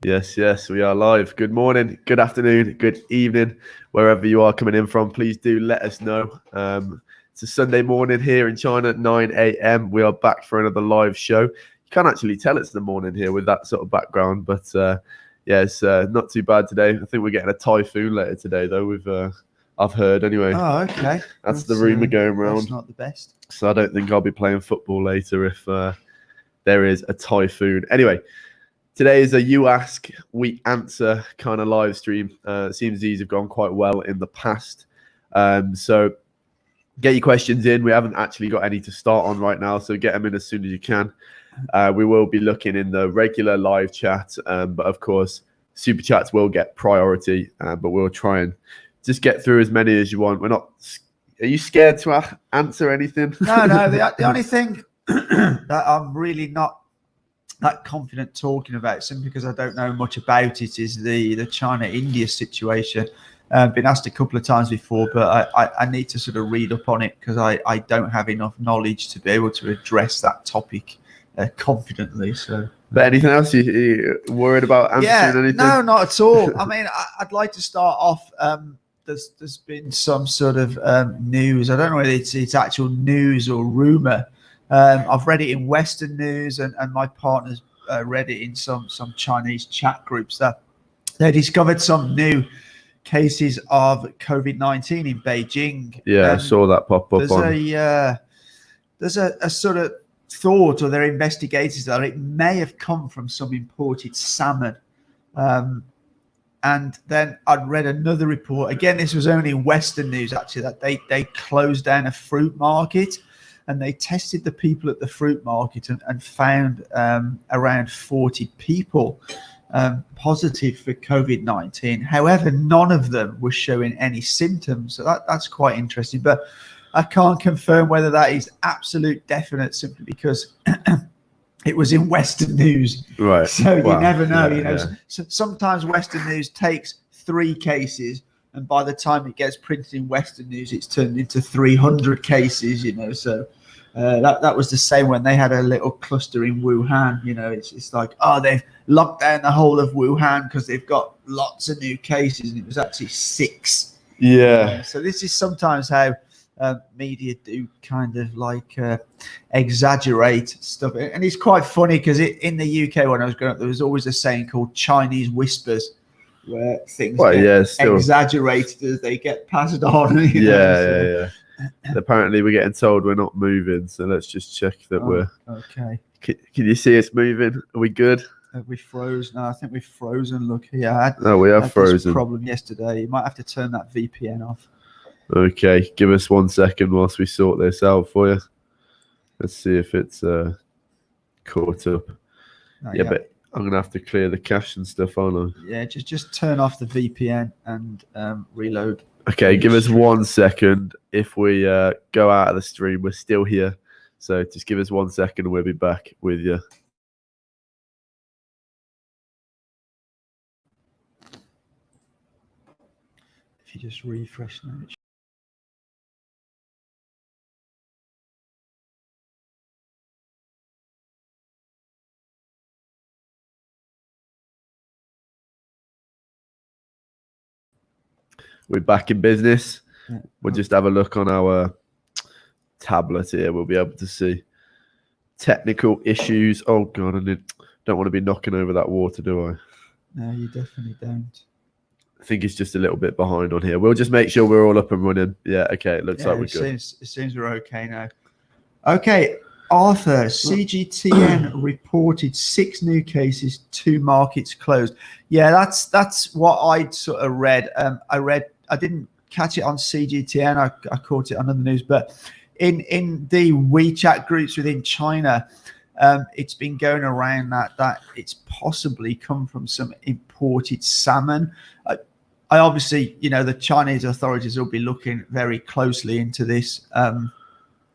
Yes, we are live. Good morning, good afternoon, good evening, wherever you are coming in from. Please do let us know. It's a Sunday morning here in China at 9 a.m. We are back for another live show. You can't actually tell it's the morning here with that sort of background, but it's not too bad today. I think we're getting a typhoon later today, though. I've heard anyway. Oh, okay. That's the rumour going around. That's not the best. So I don't think I'll be playing football later if there is a typhoon. Anyway. Today is a you ask, we answer kind of live stream. It seems these have gone quite well in the past. So get your questions in. We haven't actually got any to start on right now, so get them in as soon as you can. We will be looking in the regular live chat, but of course, super chats will get priority, but we'll try and just get through as many as you want. We're not. Are you scared to answer anything? No. The only thing that I'm really not that confident talking about, simply because I don't know much about it, is the China-India situation. Been asked a couple of times before, but I need to sort of read up on it because I don't have enough knowledge to be able to address that topic confidently. So, but anything else you worried about answering anything? No, not at all. I mean, I'd like to start off. There's been some sort of news. I don't know whether it's actual news or rumor. I've read it in Western news, and my partner's read it in some Chinese chat groups that they discovered some new cases of COVID-19 in Beijing. Yeah, I saw that pop up. There's a sort of thought, or they're investigators, that it may have come from some imported salmon. And then I'd read another report. Again, this was only Western news, actually, that they closed down a fruit market. And they tested the people at the fruit market and found around 40 people positive for COVID-19. However, none of them were showing any symptoms. So that's quite interesting. But I can't confirm whether that is absolute definite, simply because it was in Western news. Right. So you never know. Yeah. So sometimes Western news takes 3 cases, and by the time it gets printed in Western news, it's turned into 300 cases, So that was the same when they had a little cluster in Wuhan. It's like, they've locked down the whole of Wuhan because they've got lots of new cases, and it was actually 6. Yeah. So this is sometimes how media do kind of like exaggerate stuff. And it's quite funny because in the UK, when I was growing up, there was always a saying called Chinese whispers, where things get exaggerated as they get passed on. Yeah. Apparently, we're getting told we're not moving, so let's just check that we're okay. Can you see us moving? Are we good? Have we frozen? No, I think we've frozen. Look here. We have frozen. Problem yesterday. You might have to turn that VPN off. Okay, give us 1 second whilst we sort this out for you. Let's see if it's caught up. But I'm gonna have to clear the cache and stuff, aren't I? Yeah, just turn off the VPN and reload. Okay, give us 1 second. If we go out of the stream, we're still here. So just give us 1 second and we'll be back with you. If you just refresh now. We're back in business. We'll just have a look on our tablet here. We'll be able to see technical issues. Oh God, I don't want to be knocking over that water, do I? No, you definitely don't. I think it's just a little bit behind on here. We'll just make sure we're all up and running. Yeah, okay. It looks like we're good. It seems we're okay now. Okay, Arthur, CGTN reported 6 new cases, 2 markets closed. Yeah, that's what I'd sort of read. I didn't catch it on CGTN. I caught it on the news, but in the WeChat groups within China, it's been going around that it's possibly come from some imported salmon. I obviously, the Chinese authorities will be looking very closely into this,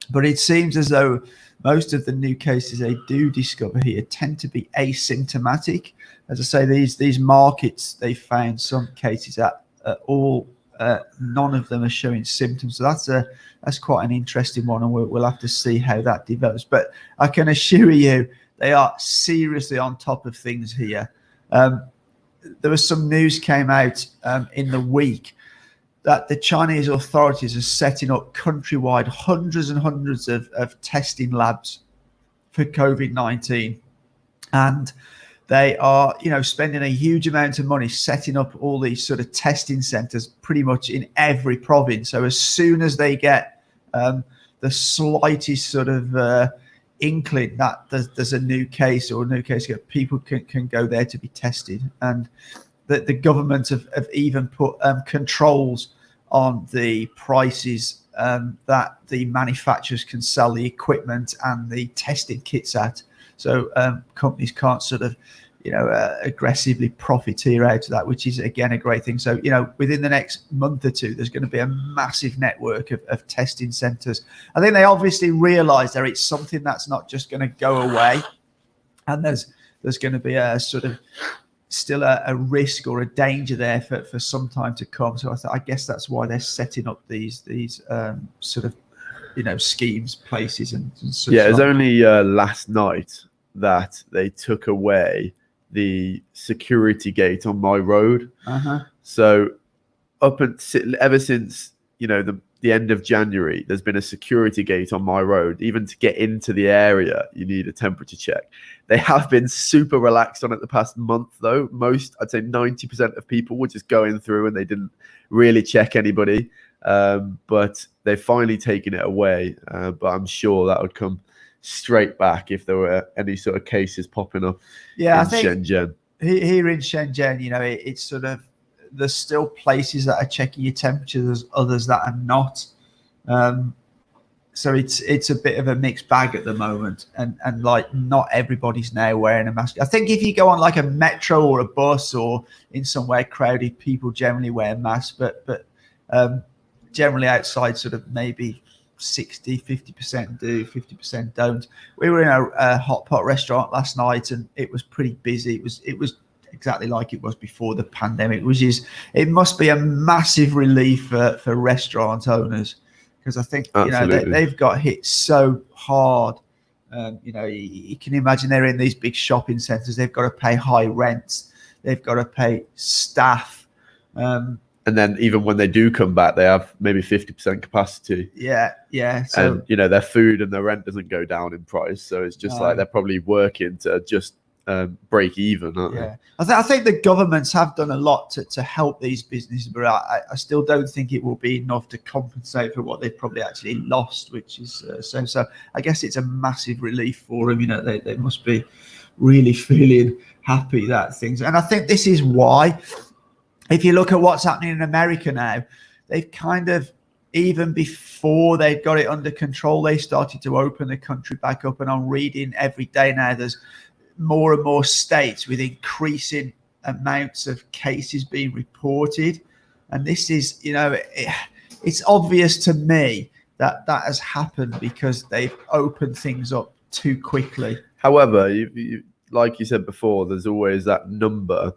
but it seems as though most of the new cases they do discover here tend to be asymptomatic. As I say, these markets, they found some cases at all. None of them are showing symptoms, so that's quite an interesting one, and we'll have to see how that develops. But I can assure you, they are seriously on top of things here. there was some news came out in the week that the Chinese authorities are setting up countrywide hundreds and hundreds of testing labs for COVID-19. And they are, spending a huge amount of money setting up all these sort of testing centers pretty much in every province. So as soon as they get the slightest sort of inkling that there's a new case or a new case, people can go there to be tested. And the government have even put controls on the prices that the manufacturers can sell the equipment and the testing kits at. So companies can't sort of, aggressively profiteer out of that, which is, again, a great thing. So, within the next month or two, there's going to be a massive network of testing centers. I think they obviously realize that it's something that's not just going to go away. And there's going to be a sort of still a risk or a danger there for some time to come. So I guess that's why they're setting up these sort of, schemes, places and such. Yeah, it was only last night that they took away the security gate on my road. So ever since the end of January, there's been a security gate on my road. Even to get into the area, you need a temperature check. They have been super relaxed on it the past month, though. I'd say 90% of people were just going through and they didn't really check anybody. But they've finally taken it away. But I'm sure that would come straight back if there were any sort of cases popping up in Shenzhen. Here in Shenzhen, it's sort of, there's still places that are checking your temperature. There's others that are not. So it's a bit of a mixed bag at the moment. And like, not everybody's now wearing a mask. I think if you go on like a metro or a bus or in somewhere crowded, people generally wear masks. But generally outside, sort of maybe 50% do, 50% don't. We were in a hot pot restaurant last night and it was pretty busy. It was exactly like it was before the pandemic, which is, it must be a massive relief for restaurant owners, because I think they've got hit so hard. You can imagine they're in these big shopping centers. They've got to pay high rents. They've got to pay staff. And then even when they do come back, they have maybe 50% capacity. Yeah. So, and their food and their rent doesn't go down in price. So it's just like they're probably working to just break even, aren't they? I think the governments have done a lot to help these businesses, but I still don't think it will be enough to compensate for what they've probably actually lost, which is so I guess it's a massive relief for them. They must be really feeling happy that things, and I think this is why, if you look at what's happening in America now, they've kind of, even before they got it under control, they started to open the country back up. And I'm reading every day now, there's more and more states with increasing amounts of cases being reported. And this is, it's obvious to me that has happened because they've opened things up too quickly. However, you, like you said before, there's always that number.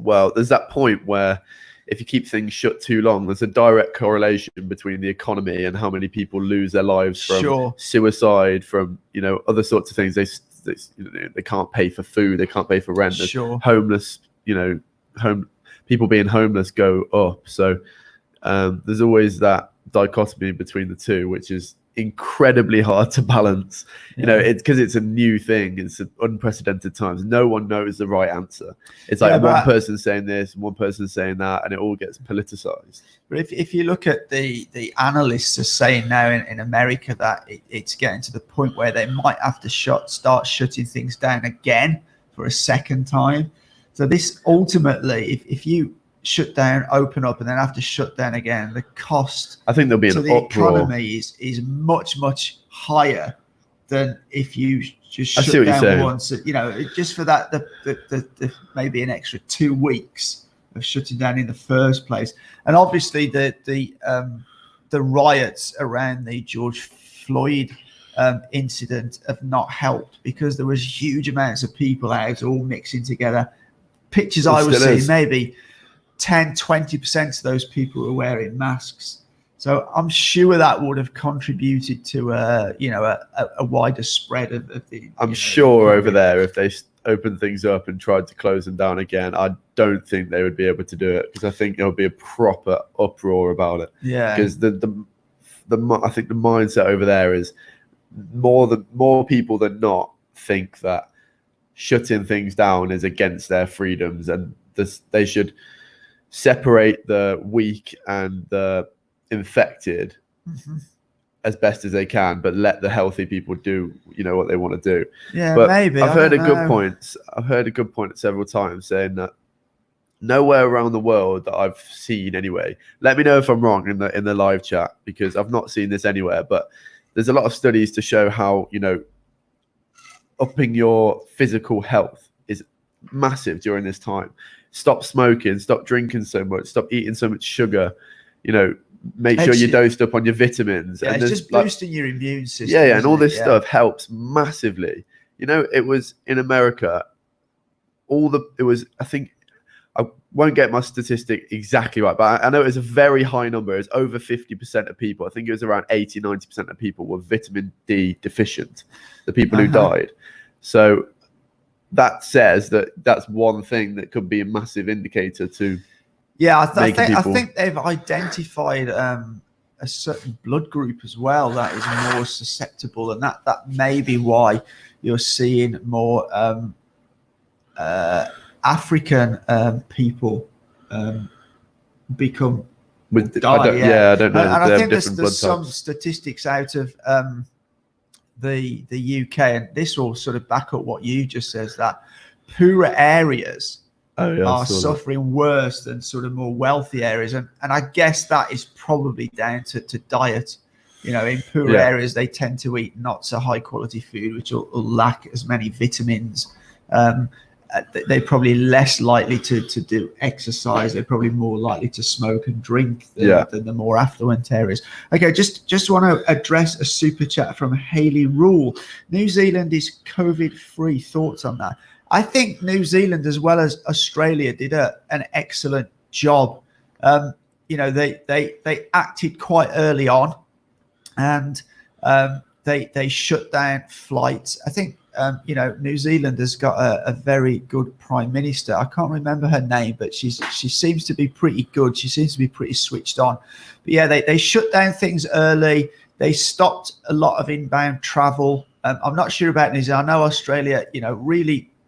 Well, there's that point where if you keep things shut too long, there's a direct correlation between the economy and how many people lose their lives from suicide, from other sorts of things. They can't pay for food, they can't pay for rent. Homeless, people being homeless go up. So there's always that dichotomy between the two, which is incredibly hard to balance. It's because it's a new thing, it's unprecedented times. No one knows the right answer. It's like one person saying this and one person saying that, and it all gets politicized. But if you look at the analysts are saying now in America that it's getting to the point where they might have to start shutting things down again for a second time. So this ultimately, if you shut down, open up, and then have to shut down again, the cost, I think there'll be to the economy is much higher than if you just shut down once. Just for that, the maybe an extra 2 weeks of shutting down in the first place. And obviously the riots around the George Floyd incident have not helped, because there was huge amounts of people out all mixing together. Pictures I was seeing, maybe 10-20% of those people were wearing masks. So I'm sure that would have contributed to a wider spread of the. I'm sure over there, if they opened things up and tried to close them down again, I don't think they would be able to do it, because I think there would be a proper uproar about it. Yeah. Because I think the mindset over there is more people than not think that shutting things down is against their freedoms, and they should separate the weak and the infected as best as they can, but let the healthy people do, what they want to do. Yeah, but maybe. I've heard a good point. I've heard a good point several times saying that nowhere around the world that I've seen anyway. Let me know if I'm wrong in the live chat, because I've not seen this anywhere. But there's a lot of studies to show how upping your physical health is massive during this time. Stop smoking, stop drinking so much, stop eating so much sugar. Make sure you're dosed up on your vitamins. Yeah, and it's just boosting your immune system. Yeah, and all this stuff helps massively. It was in America. I think, I won't get my statistic exactly right, but I know it was a very high number. It was over 50% of people. I think it was around 80, 90% of people were vitamin D deficient, the people who died. So that says that's one thing that could be a massive indicator to. Yeah, I think they've identified a certain blood group as well that is more susceptible, and that may be why you're seeing more African people become die. I don't know. And I think there's some statistics out of the UK, and this will sort of back up what you just says, that poorer areas are suffering worse than sort of more wealthy areas, and I guess that is probably down to diet. In poorer areas, they tend to eat not so high quality food, which will lack as many vitamins. They're probably less likely to do exercise. They're probably more likely to smoke and drink than the more affluent areas. Okay, just want to address a super chat from Hayley Rule. New Zealand is COVID-free. Thoughts on that? I think New Zealand, as well as Australia, did an excellent job. They acted quite early on, and they shut down flights. I think New Zealand has got a very good prime minister. I can't remember her name, but she seems to be pretty good. She seems to be pretty switched on. But yeah, they shut down things early. They stopped a lot of inbound travel. I'm not sure about New Zealand. I know Australia,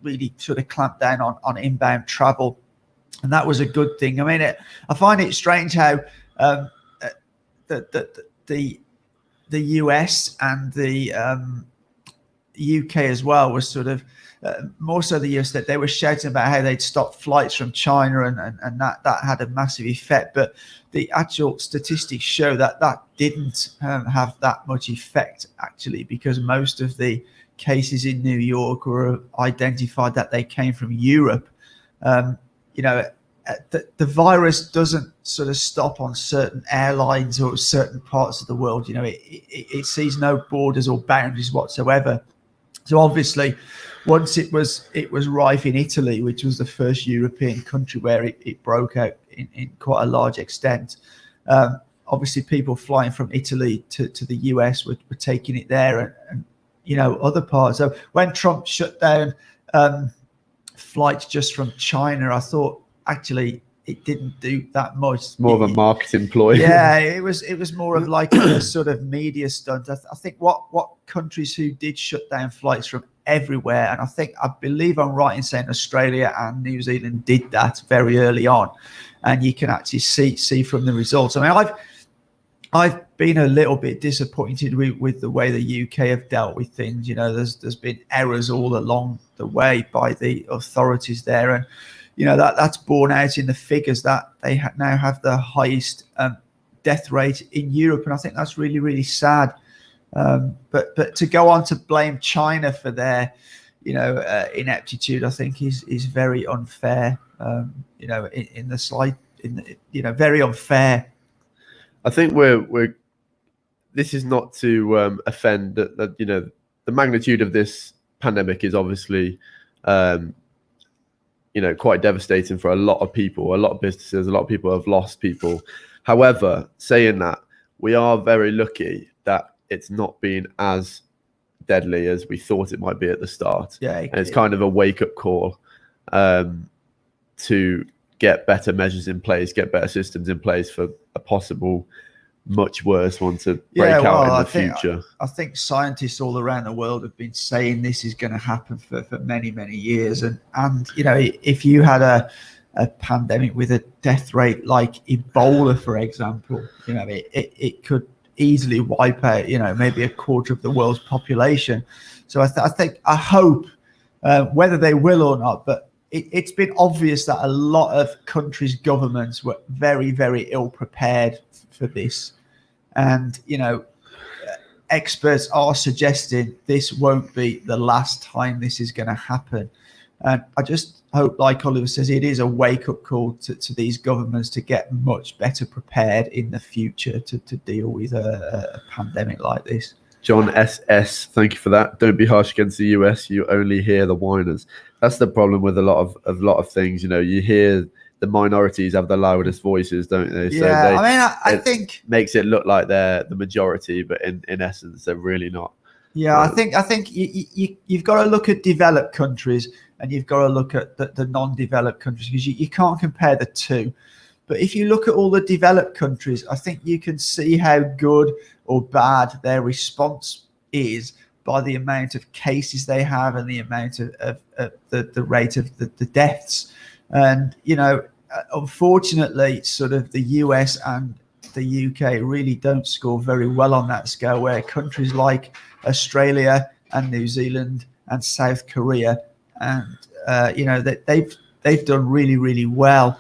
really sort of clamped down on inbound travel, and that was a good thing. I mean, I find it strange how the US and the UK as well was sort of more so the US, that they were shouting about how they'd stopped flights from China, and that had a massive effect. But the actual statistics show that didn't have that much effect, actually, because most of the cases in New York were identified that they came from Europe. The virus doesn't sort of stop on certain airlines or certain parts of the world. It sees no borders or boundaries whatsoever. So obviously, once it was rife in Italy, which was the first European country where it broke out in quite a large extent. Obviously, people flying from Italy to the US were taking it there, and other parts. So when Trump shut down flights just from China, I thought actually it didn't do that much. It's more of a marketing ploy. Yeah, it was more of like a sort of media stunt. I think what countries who did shut down flights from everywhere, and I believe I'm right in saying Australia and New Zealand did that very early on, and you can actually see from the results. I mean, I've been a little bit disappointed with the way the UK have dealt with things. There's been errors all along the way by the authorities there, and that's borne out in the figures that they now have the highest death rate in Europe, and I think that's really, really sad. But to go on to blame China for their ineptitude, I think is very unfair. Very unfair. I think this is not to offend that the magnitude of this pandemic is obviously quite devastating for a lot of people, a lot of businesses, a lot of people have lost people. However, saying that, we are very lucky that it's not been as deadly as we thought it might be at the start. Yeah, and it's kind of a wake-up call to get better measures in place, get better systems in place for a possible much worse one to break out in the future. I think scientists all around the world have been saying this is going to happen for many, many years. And you know, if you had a pandemic with a death rate like Ebola, for example, you know, it could easily wipe out, you know, maybe a quarter of the world's population. So I hope, whether they will or not, but it's been obvious that a lot of countries' governments were very, very ill prepared for this. And, you know, experts are suggesting this won't be the last time this is going to happen. And I just hope, like Oliver says, it is a wake-up call to these governments to get much better prepared in the future to deal with a pandemic like this. John SS, thank you for that. Don't be harsh against the US. You only hear the whiners. That's the problem with a lot of things. You know, you hear the minorities have the loudest voices, don't they? Yeah, so I mean, I think makes it look like they're the majority, but in essence, they're really not. Yeah, I think you've got to look at developed countries and you've got to look at the non-developed countries, because you can't compare the two. But if you look at all the developed countries, I think you can see how good or bad their response is by the amount of cases they have and the amount of the rate of the deaths. And, you know, unfortunately, sort of the US and the UK really don't score very well on that scale, where countries like Australia and New Zealand and South Korea, and you know, that they've done really, really well.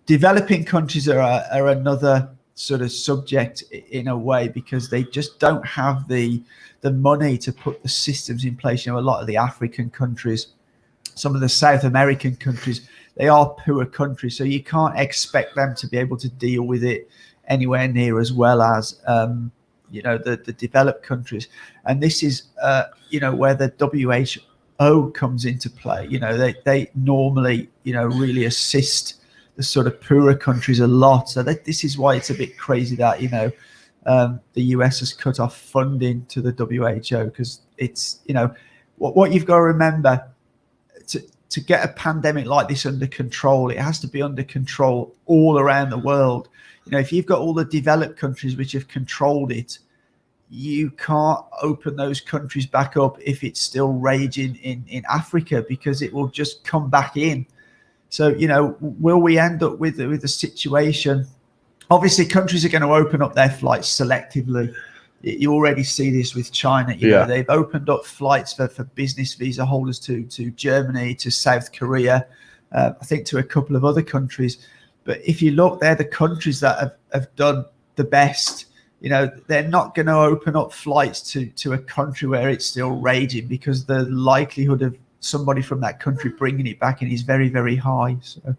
Developing countries are another sort of subject in a way, because they just don't have the money to put the systems in place. You know, a lot of the African countries, some of the South American countries, they are poor countries, so you can't expect them to be able to deal with it anywhere near as well as you know, the developed countries. And this is you know, where the WHO comes into play. You know, they normally, you know, really assist the sort of poorer countries a lot. So this is why it's a bit crazy that, you know, the US has cut off funding to the WHO, because it's, you know, what you've got to remember, to get a pandemic like this under control, it has to be under control all around the world. You know, if you've got all the developed countries which have controlled it, you can't open those countries back up if it's still raging in Africa, because it will just come back in. So, you know, will we end up with a situation? Obviously, countries are going to open up their flights selectively. You already see this with China. You know, they've opened up flights for business visa holders to Germany, to South Korea, I think to a couple of other countries. But if you look, they're the countries that have done the best. You know, they're not going to open up flights to a country where it's still raging, because the likelihood of somebody from that country bringing it back in is very, very high. So,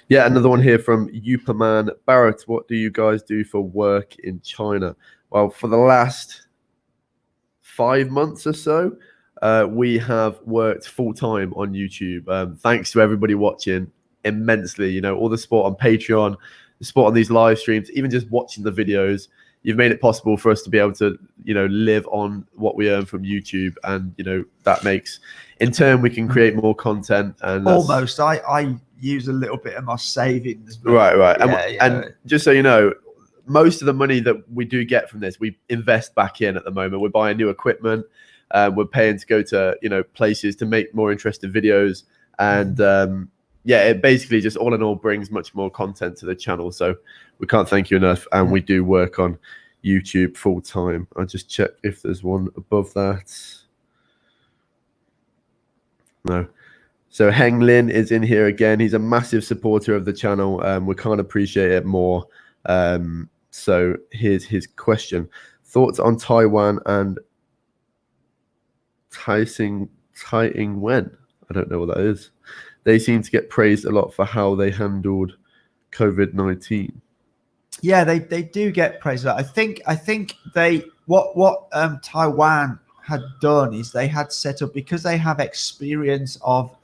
yeah, another one here from Uperman. Barrett, what do you guys do for work in China? Well, for the last 5 months or so, we have worked full-time on YouTube. Thanks to everybody watching immensely. You know, all the support on Patreon, the support on these live streams, even just watching the videos. You've made it possible for us to be able to, you know, live on what we earn from YouTube. And, you know, that makes, in turn, we can create more content. And almost, I use a little bit of my savings. Right. Yeah, and just so you know, most of the money that we do get from this, we invest back in at the moment. We're buying new equipment. We're paying to go to, you know, places to make more interesting videos. And yeah, it basically just all in all brings much more content to the channel. So we can't thank you enough. And we do work on YouTube full time. I'll just check if there's one above that. No. So Heng Lin is in here again. He's a massive supporter of the channel. We can't appreciate it more. So here's his question. Thoughts on Taiwan and Tai Ing-wen? I don't know what that is. They seem to get praised a lot for how they handled COVID-19. Yeah, they do get praised. I think they what Taiwan had done is they had set up, because they have experience of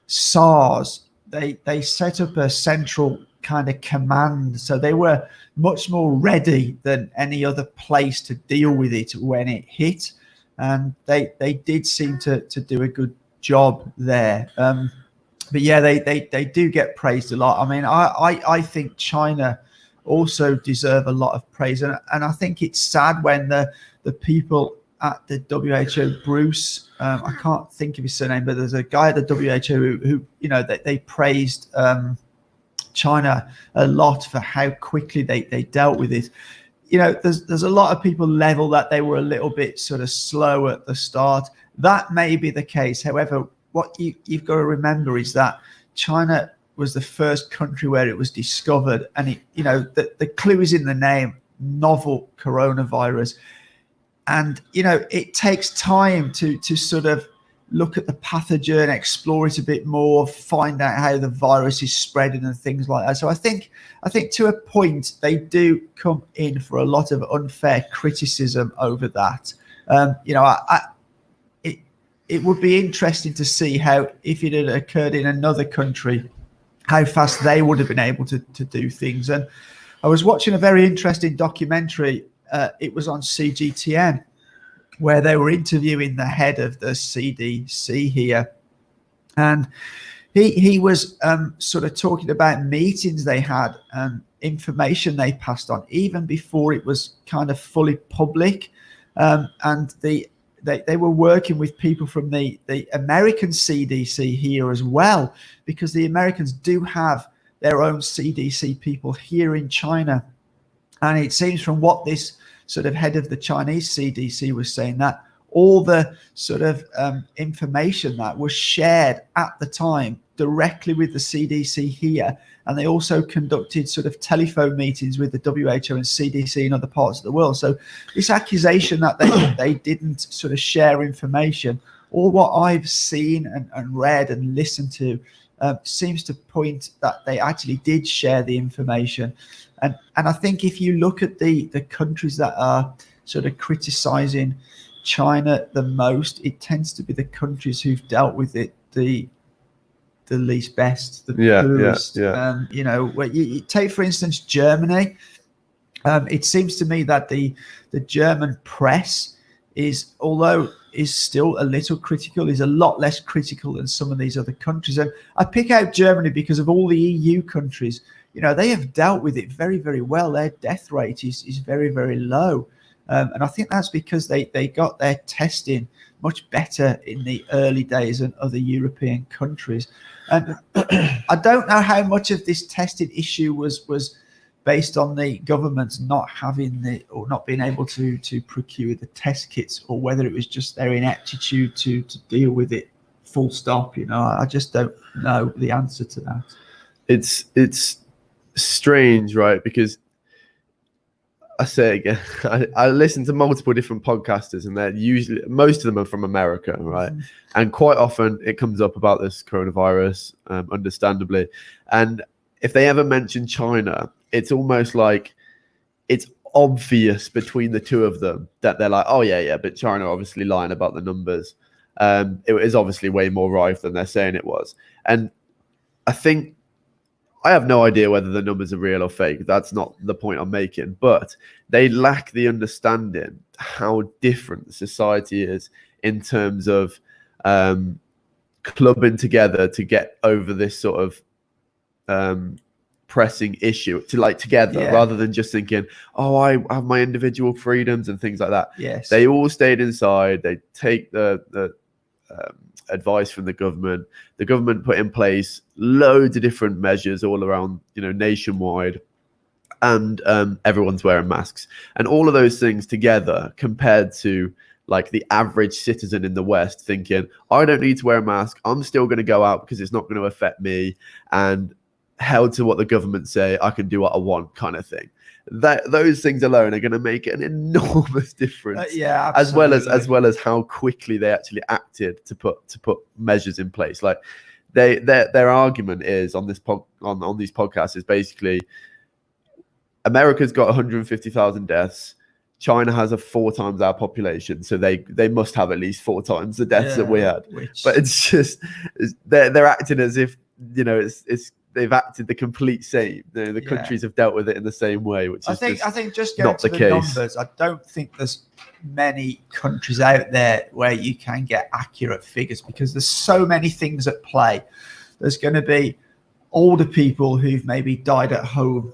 SARS. They set up a central kind of command, so they were much more ready than any other place to deal with it when it hit. and they did seem to do a good job there. But yeah, they do get praised a lot. I mean, I think China also deserve a lot of praise, and I think it's sad when the people at the WHO, Bruce, I can't think of his surname, but there's a guy at the WHO who you know, they praised China a lot for how quickly they dealt with it. You know, there's a lot of people level that they were a little bit sort of slow at the start. That may be the case. However, what you've got to remember is that China was the first country where it was discovered, and it, you know, the clue is in the name, novel coronavirus. And you know, it takes time to sort of look at the pathogen, explore it a bit more, find out how the virus is spreading and things like that. So I think to a point they do come in for a lot of unfair criticism over that. You know, it would be interesting to see how, if it had occurred in another country, how fast they would have been able to do things. And I was watching a very interesting documentary. It was on CGTN, where they were interviewing the head of the CDC here. And he was sort of talking about meetings they had and information they passed on, even before it was kind of fully public. And they were working with people from the American CDC here as well, because the Americans do have their own CDC people here in China. And it seems from what this sort of head of the Chinese CDC was saying, that all the sort of information that was shared at the time directly with the CDC here, and they also conducted sort of telephone meetings with the WHO and CDC in other parts of the world. So this accusation that they didn't sort of share information, all what I've seen and read and listened to seems to point that they actually did share the information. And I think if you look at the countries that are sort of criticizing China the most, it tends to be the countries who've dealt with it the least best, the poorest. You know, where you take, for instance, Germany. It seems to me that the German press is, although is still a little critical, is a lot less critical than some of these other countries. And I pick out Germany because of all the EU countries. You know, they have dealt with it very, very well. Their death rate is very, very low. And I think that's because they got their testing much better in the early days than other European countries. And I don't know how much of this testing issue was based on the government not having or not being able to procure the test kits, or whether it was just their ineptitude to deal with it full stop. You know, I just don't know the answer to that. It's strange, right? Because I say again, I listen to multiple different podcasters, and they're usually, most of them are from America, right? Mm-hmm. And quite often it comes up about this coronavirus, understandably. And if they ever mention China, it's almost like it's obvious between the two of them that they're like, oh yeah, but China obviously lying about the numbers. It is obviously way more rife than they're saying it was. And I think, I have no idea whether the numbers are real or fake. That's not the point I'm making. But they lack the understanding how different society is in terms of clubbing together to get over this sort of pressing issue, to like together, rather than just thinking, oh, I have my individual freedoms and things like that. Yes. They all stayed inside. They take the advice from the government. The government put in place loads of different measures all around, you know, nationwide, and everyone's wearing masks. And all of those things together, compared to like the average citizen in the West thinking, I don't need to wear a mask, I'm still going to go out because it's not going to affect me, and held to what the government say, I can do what I want, kind of thing. That those things alone are going to make an enormous difference. As well as how quickly they actually acted to put measures in place. Like their argument is on this on these podcasts is basically, America's got 150,000 deaths. China has 4 times our population, so they must have at least 4 times the deaths that we had. But it's just they're acting as if, you know, it's they've acted the complete same. The countries have dealt with it in the same way, which I is think just going not to the the case. numbers, I don't think there's many countries out there where you can get accurate figures because there's so many things at play. There's going to be older people who've maybe died at home,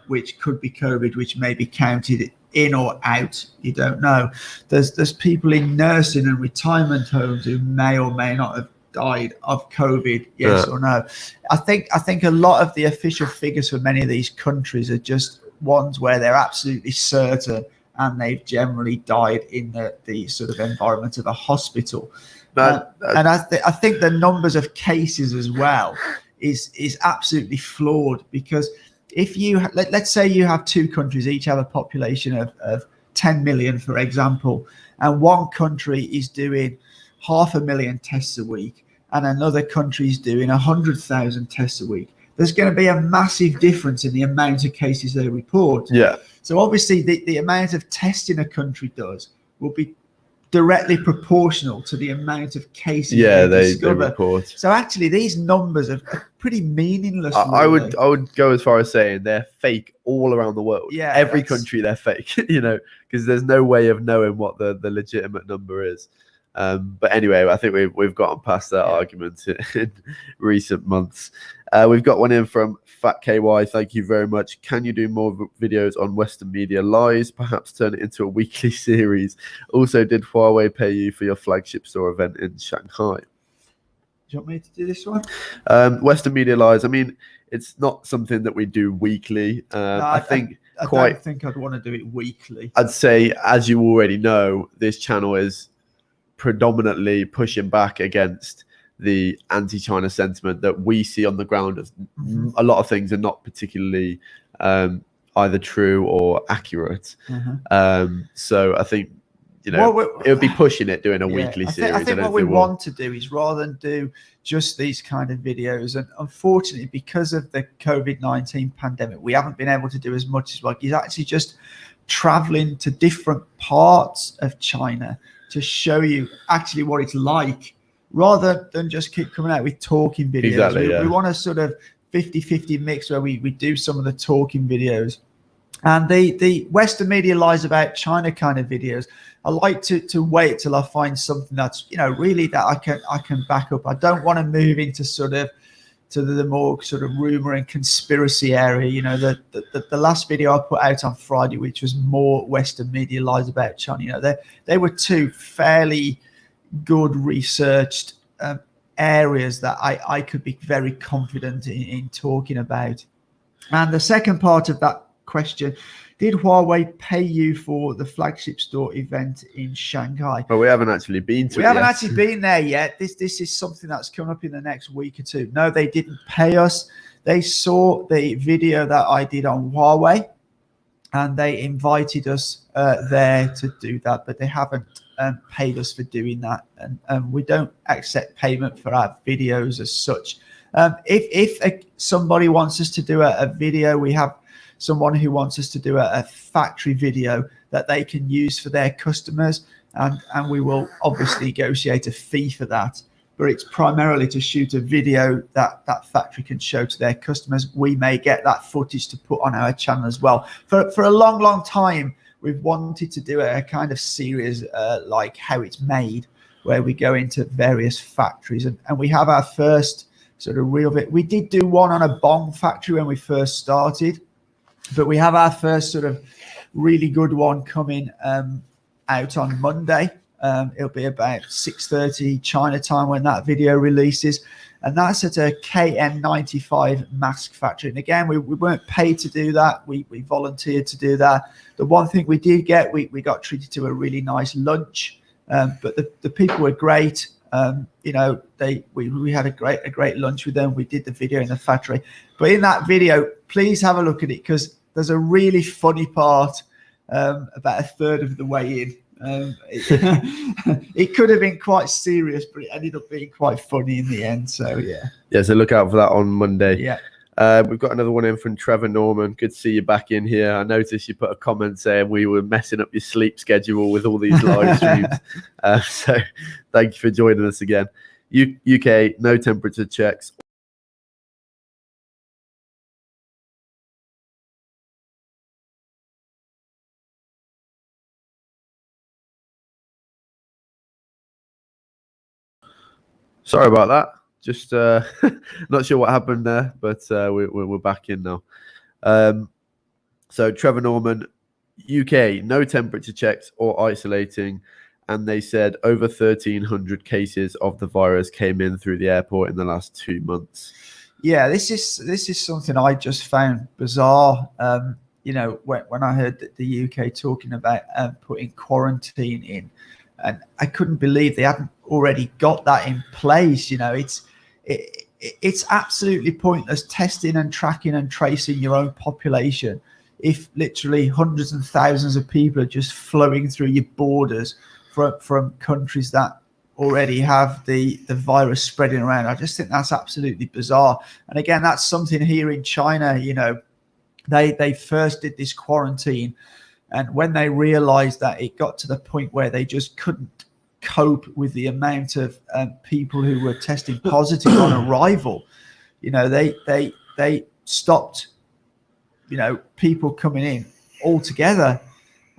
which could be COVID, which may be counted in or out. You don't know. There's people in nursing and retirement homes who may or may not have died of COVID, yes or no. I think a lot of the official figures for many of these countries are just ones where they're absolutely certain, and they've generally died in the sort of environment of a hospital. And I think the numbers of cases as well is absolutely flawed, because if you let's say you have two countries, each have a population of 10 million, for example, and one country is doing 500,000 tests a week and another country is doing 100,000 tests a week, there's going to be a massive difference in the amount of cases they report. Yeah. So obviously the amount of testing a country does will be directly proportional to the amount of cases they discover. report. So actually these numbers are pretty meaningless. I would go as far as saying they're fake all around the world. Yeah, every country they're fake, because there's no way of knowing what the legitimate number is. But anyway, I think we've gotten past that argument in recent months. We've got one in from Fat KY. Thank you very much. Can you do more videos on Western media lies? Perhaps turn it into a weekly series. Also, did Huawei pay you for your flagship store event in Shanghai? Do you want me to do this one? Western media lies. I mean, it's not something that we do weekly. I don't think I'd want to do it weekly. I'd say, as you already know, this channel is predominantly pushing back against the anti-China sentiment that we see on the ground. Of a lot of things are not particularly either true or accurate. So I think it would be pushing it doing a weekly series. I think what we want to do is, rather than do just these kind of videos, and unfortunately because of the COVID-19 pandemic, we haven't been able to do as much as like is actually just traveling to different parts of China to show you actually what it's like, rather than just keep coming out with talking videos. Exactly, we want a sort of 50-50 mix where we do some of the talking videos. And the Western media lies about China kind of videos, I like to wait till I find something that's really that I can back up. I don't want to move into the more sort of rumor and conspiracy area. The last video I put out on Friday, which was more Western media lies about China, they were two fairly good researched areas that I could be very confident in talking about. And the second part of that question, did Huawei pay you for the flagship store event in Shanghai? Well, we haven't actually been to it. We haven't actually been there yet. This is something that's coming up in the next week or two. No, they didn't pay us. They saw the video that I did on Huawei, and they invited us there to do that, but they haven't paid us for doing that. And we don't accept payment for our videos as such. If somebody wants us to do a video, we have someone who wants us to do a factory video that they can use for their customers, and we will obviously negotiate a fee for that. But it's primarily to shoot a video that factory can show to their customers. We may get that footage to put on our channel as well. For a long time, we've wanted to do a kind of series like how it's made, where we go into various factories, and we have our first sort of real bit. We did do one on a bong factory when we first started, but we have our first sort of really good one coming out on Monday. It'll be about 6:30 China time when that video releases, and that's at a KN95 mask factory. And again, we weren't paid to do that. We volunteered to do that. The one thing we did get, we got treated to a really nice lunch, but the people were great. We had a great lunch with them. We did the video in the factory, but in that video, please have a look at it, because there's a really funny part about a third of the way in. It could have been quite serious, but it ended up being quite funny in the end. So so look out for that on Monday. We've got another one in from Trevor Norman. Good to see you back in here. I noticed you put a comment saying we were messing up your sleep schedule with all these live streams. So thank you for joining us again. UK, no temperature checks. Sorry about that. Just not sure what happened there, but we're back in now. So Trevor Norman, UK, no temperature checks or isolating, and they said over 1,300 cases of the virus came in through the airport in the last 2 months. Yeah, this is something I just found bizarre. When I heard that the UK talking about putting quarantine in, and I couldn't believe they hadn't already got that in place. It's absolutely pointless testing and tracking and tracing your own population if literally hundreds and thousands of people are just flowing through your borders from countries that already have the virus spreading around. I just think that's absolutely bizarre. And again, that's something here in China, they first did this quarantine, and when they realized that it got to the point where they just couldn't cope with the amount of people who were testing positive on arrival, they stopped people coming in altogether.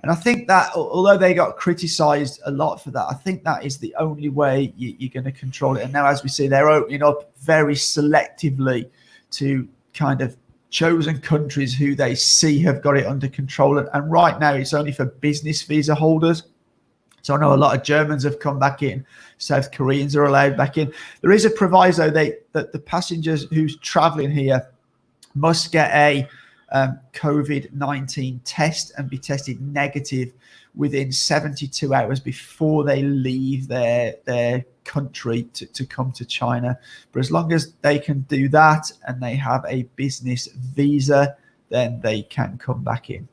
And I think that although they got criticized a lot for that, I think that is the only way you're going to control it. And now, as we see, they're opening up very selectively to kind of chosen countries who they see have got it under control. And right now it's only for business visa holders. So I know a lot of Germans have come back in. South Koreans are allowed back in. There is a proviso that the passengers who's traveling here must get a COVID-19 test and be tested negative within 72 hours before they leave their country to come to China. But as long as they can do that and they have a business visa, then they can come back in.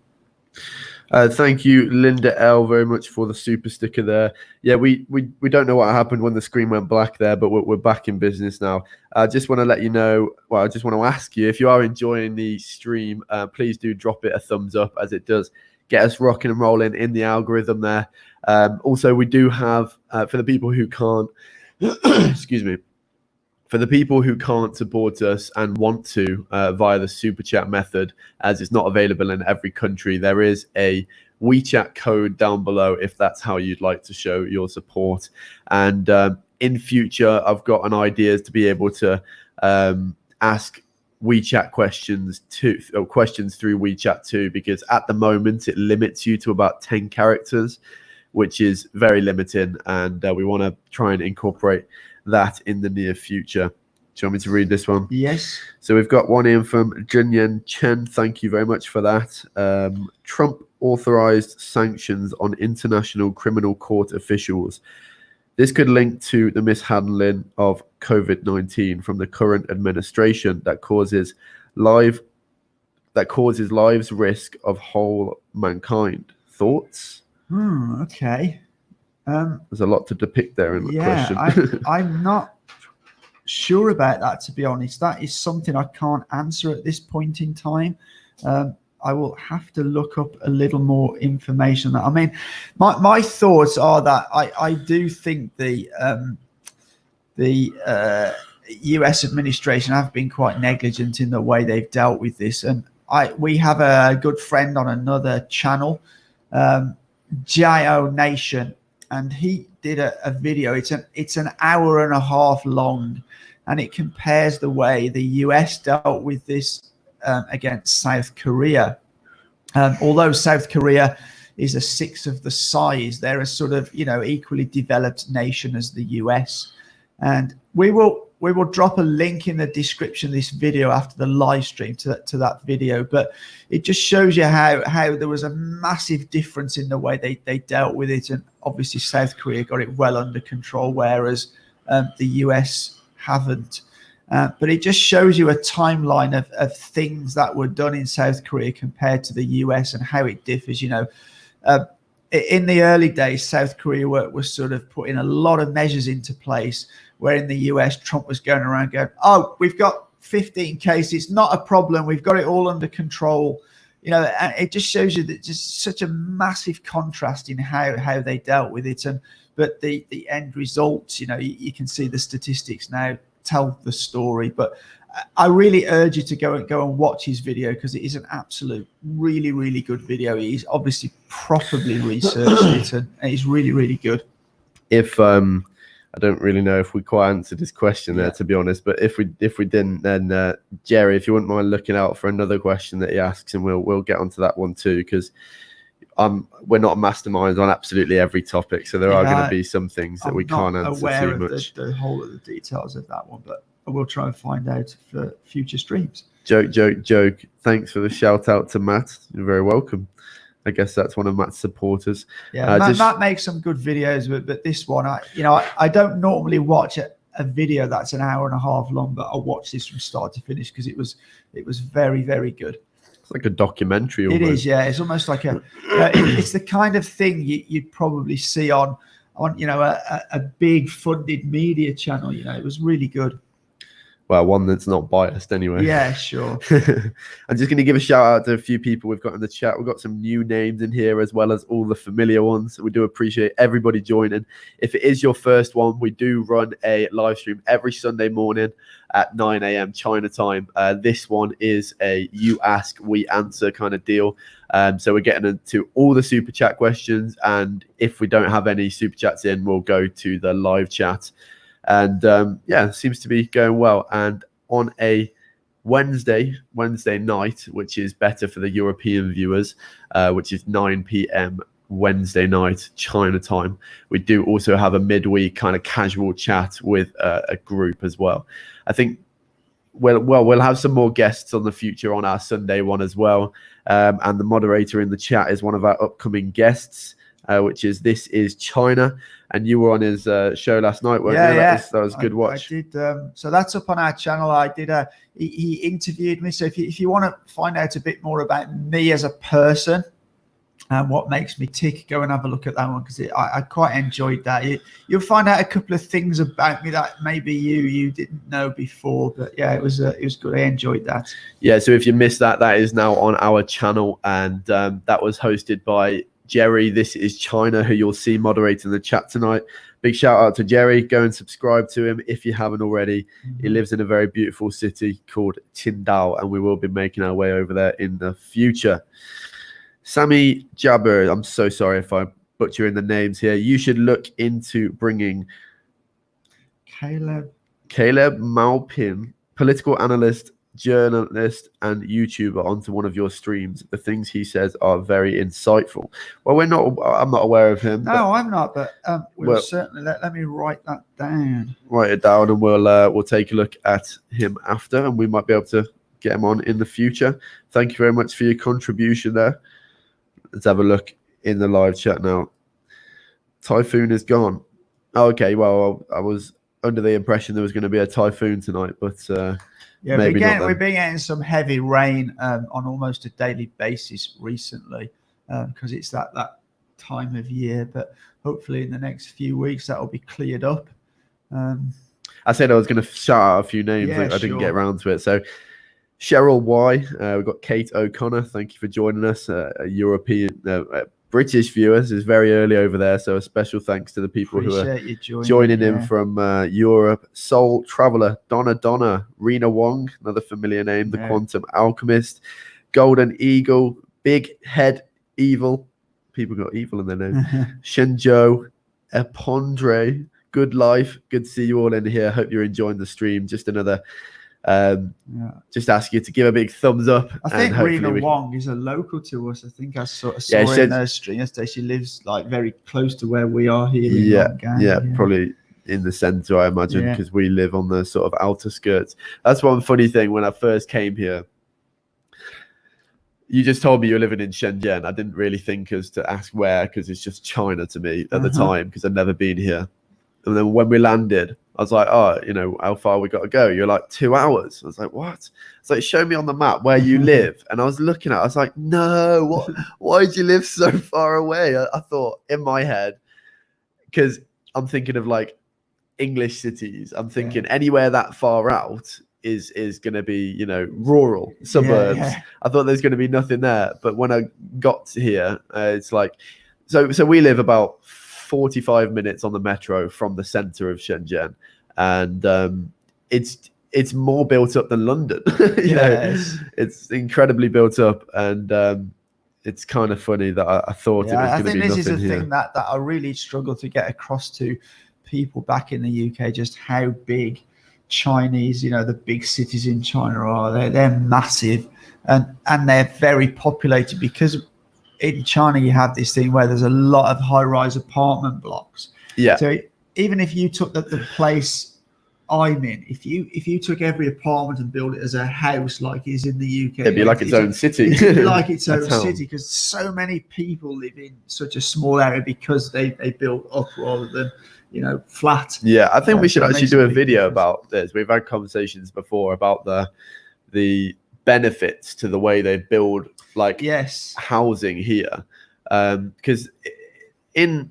Thank you, Linda L, very much for the super sticker there. Yeah, we don't know what happened when the screen went black there, but we're back in business now. I just want to let you know, I just want to ask you, if you are enjoying the stream, please do drop it a thumbs up, as it does get us rocking and rolling in the algorithm there. Also, we do have, for the people who can't, excuse me, for the people who can't support us and want to via the super chat method, as it's not available in every country, there is a WeChat code down below if that's how you'd like to show your support. And in future, I've got an idea to be able to ask WeChat questions through WeChat too, because at the moment it limits you to about 10 characters, which is very limiting, and we want to try and incorporate that in the near future. Do you want me to read this one? Yes. So we've got one in from Junyan Chen. Thank you very much for that. Trump authorized sanctions on international criminal court officials. This could link to the mishandling of COVID-19 from the current administration that causes lives risk of whole mankind. Thoughts? Okay. There's a lot to depict there in the question. I'm not sure about that, to be honest. That is something I can't answer at this point in time. I will have to look up a little more information. I mean, my thoughts are that I do think the US administration have been quite negligent in the way they've dealt with this. And we have a good friend on another channel, Gio Nation, and he did a video. It's an hour and a half long, and it compares the way the US dealt with this against South Korea. Although South Korea is a sixth of the size, they're a sort of equally developed nation as the US. And we will drop a link in the description of this video after the live stream to that video. But it just shows you how there was a massive difference in the way they dealt with it. And obviously South Korea got it well under control, whereas the US haven't. But it just shows you a timeline of things that were done in South Korea compared to the US and how it differs. In the early days, South Korea was sort of putting a lot of measures into place, where in the US, Trump was going around going, oh, we've got 15 cases, not a problem. We've got it all under control. And it just shows you that just such a massive contrast in how they dealt with it. But the end results, you can see the statistics now tell the story. But I really urge you to go and watch his video, because it is an absolute really, really good video. He's obviously properly researched it, and it's really, really good. If I don't really know if we quite answered his question there, to be honest. But if we didn't, then Jerry, if you wouldn't mind looking out for another question that he asks, and we'll get onto that one too, because we're not masterminds on absolutely every topic, so there are going to be some things that we can't answer too much. The whole of the details of that one, but I will try and find out for future streams. Joke. Thanks for the shout out to Matt. You're very welcome. I guess that's one of Matt's supporters. Yeah, Matt makes some good videos, but this one, I don't normally watch a video that's an hour and a half long, but I watched this from start to finish because it was very, very good. It's like a documentary. Almost. It is, yeah. It's almost like it's the kind of thing you'd probably see on a big funded media channel. It was really good. Well, one that's not biased anyway. Yeah, sure. I'm just going to give a shout out to a few people we've got in the chat. We've got some new names in here as well as all the familiar ones. We do appreciate everybody joining. If it is your first one, we do run a live stream every Sunday morning at 9 a.m. China time. This one is a you ask, we answer kind of deal. So we're getting into all the super chat questions. And if we don't have any super chats in, we'll go to the live chat. And it seems to be going well. And on a Wednesday night, which is better for the European viewers, which is 9 p.m. Wednesday night China time, we do also have a midweek kind of casual chat with a group as well. I think we'll have some more guests on the future on our Sunday one as well. And the moderator in the chat is one of our upcoming guests, which is This Is China. And you were on his show last night, weren't you? That was a good watch. I did. So that's up on our channel. I did. He interviewed me. So if you want to find out a bit more about me as a person and what makes me tick, go and have a look at that one because I quite enjoyed that. You'll find out a couple of things about me that maybe you didn't know before. But yeah, it was good. I enjoyed that. Yeah. So if you missed that, that is now on our channel, and that was hosted by Jerry. This is China, who you'll see moderating the chat tonight. Big shout out to Jerry. Go and subscribe to him if you haven't already. Mm-hmm. He lives in a very beautiful city called Qingdao, and we will be making our way over there in the future. Sami Jabber, I'm so sorry if I'm butchering the names here. You should look into bringing Caleb Maupin, political analyst, journalist and YouTuber, onto one of your streams. The things he says are very insightful. Well, I'm not aware of him. No, I'm not, but we'll certainly let me write that down. Write it down, and we'll take a look at him after, and we might be able to get him on in the future. Thank you very much for your contribution there. Let's have a look in the live chat now. Typhoon is gone. Okay, well, I was under the impression there was going to be a typhoon tonight, but yeah, we've been getting some heavy rain on almost a daily basis recently because it's that time of year. But hopefully in the next few weeks that will be cleared up. I said I was going to shout out a few names. Yeah, I didn't get around to it. So Cheryl Y, we've got Kate O'Connor. Thank you for joining us. A European, British viewers is very early over there. So a special thanks to the people who are joining in from Europe. Soul Traveler, Donna, Rena Wong, another familiar name, The Quantum Alchemist, Golden Eagle, Big Head Evil. People got evil in their name. Shenjo, Epondre, Good Life. Good to see you all in here. Hope you're enjoying the stream. Just another just ask you to give a big thumbs up. I think Rena Wong is a local to us. I think I sort of saw her in her stream yesterday. She lives like very close to where we are here. In probably in the centre, I imagine, because we live on the sort of outer skirts. That's one funny thing. When I first came here, you just told me you were living in Shenzhen. I didn't really think as to ask where, because it's just China to me at the time, because I'd never been here. And then when we landed, I was like, oh, how far we got to go? You're like 2 hours. I was like, what? It's like, show me on the map where you live. And I was looking at it. I was like, no, why do you live so far away? I thought in my head, because I'm thinking of like English cities. I'm thinking anywhere that far out is going to be, rural suburbs. I thought there's going to be nothing there. But when I got here, it's like, so we live about 45 minutes on the metro from the center of Shenzhen, and it's more built up than London. It's incredibly built up, and it's kind of funny that I thought it was going to be nothing here. I think this is a thing that I really struggle to get across to people back in the UK just how big Chinese, the big cities in China are. They're massive, and they're very populated, because in China you have this thing where there's a lot of high-rise apartment blocks. Yeah. So even if you took the place I'm in, if you took every apartment and built it as a house like it is in the UK, it'd be like its own city. It'd be like its own how. city, because so many people live in such a small area because they built up rather than flat. Yeah, I think we should so it actually makes do a a big video difference. about this. We've had conversations before about the benefits to the way they build Yes. housing here, because in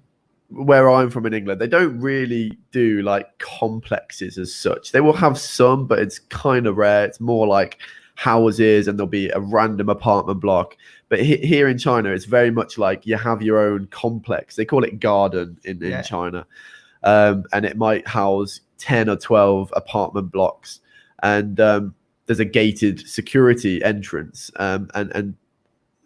where I'm from in England, they don't really do like complexes as such. They will have some, but it's kind of rare. It's more like houses, and there'll be a random apartment block. But here in China, it's very much like you have your own complex. They call it garden in China, and it might house 10 or 12 apartment blocks, and there's a gated security entrance, and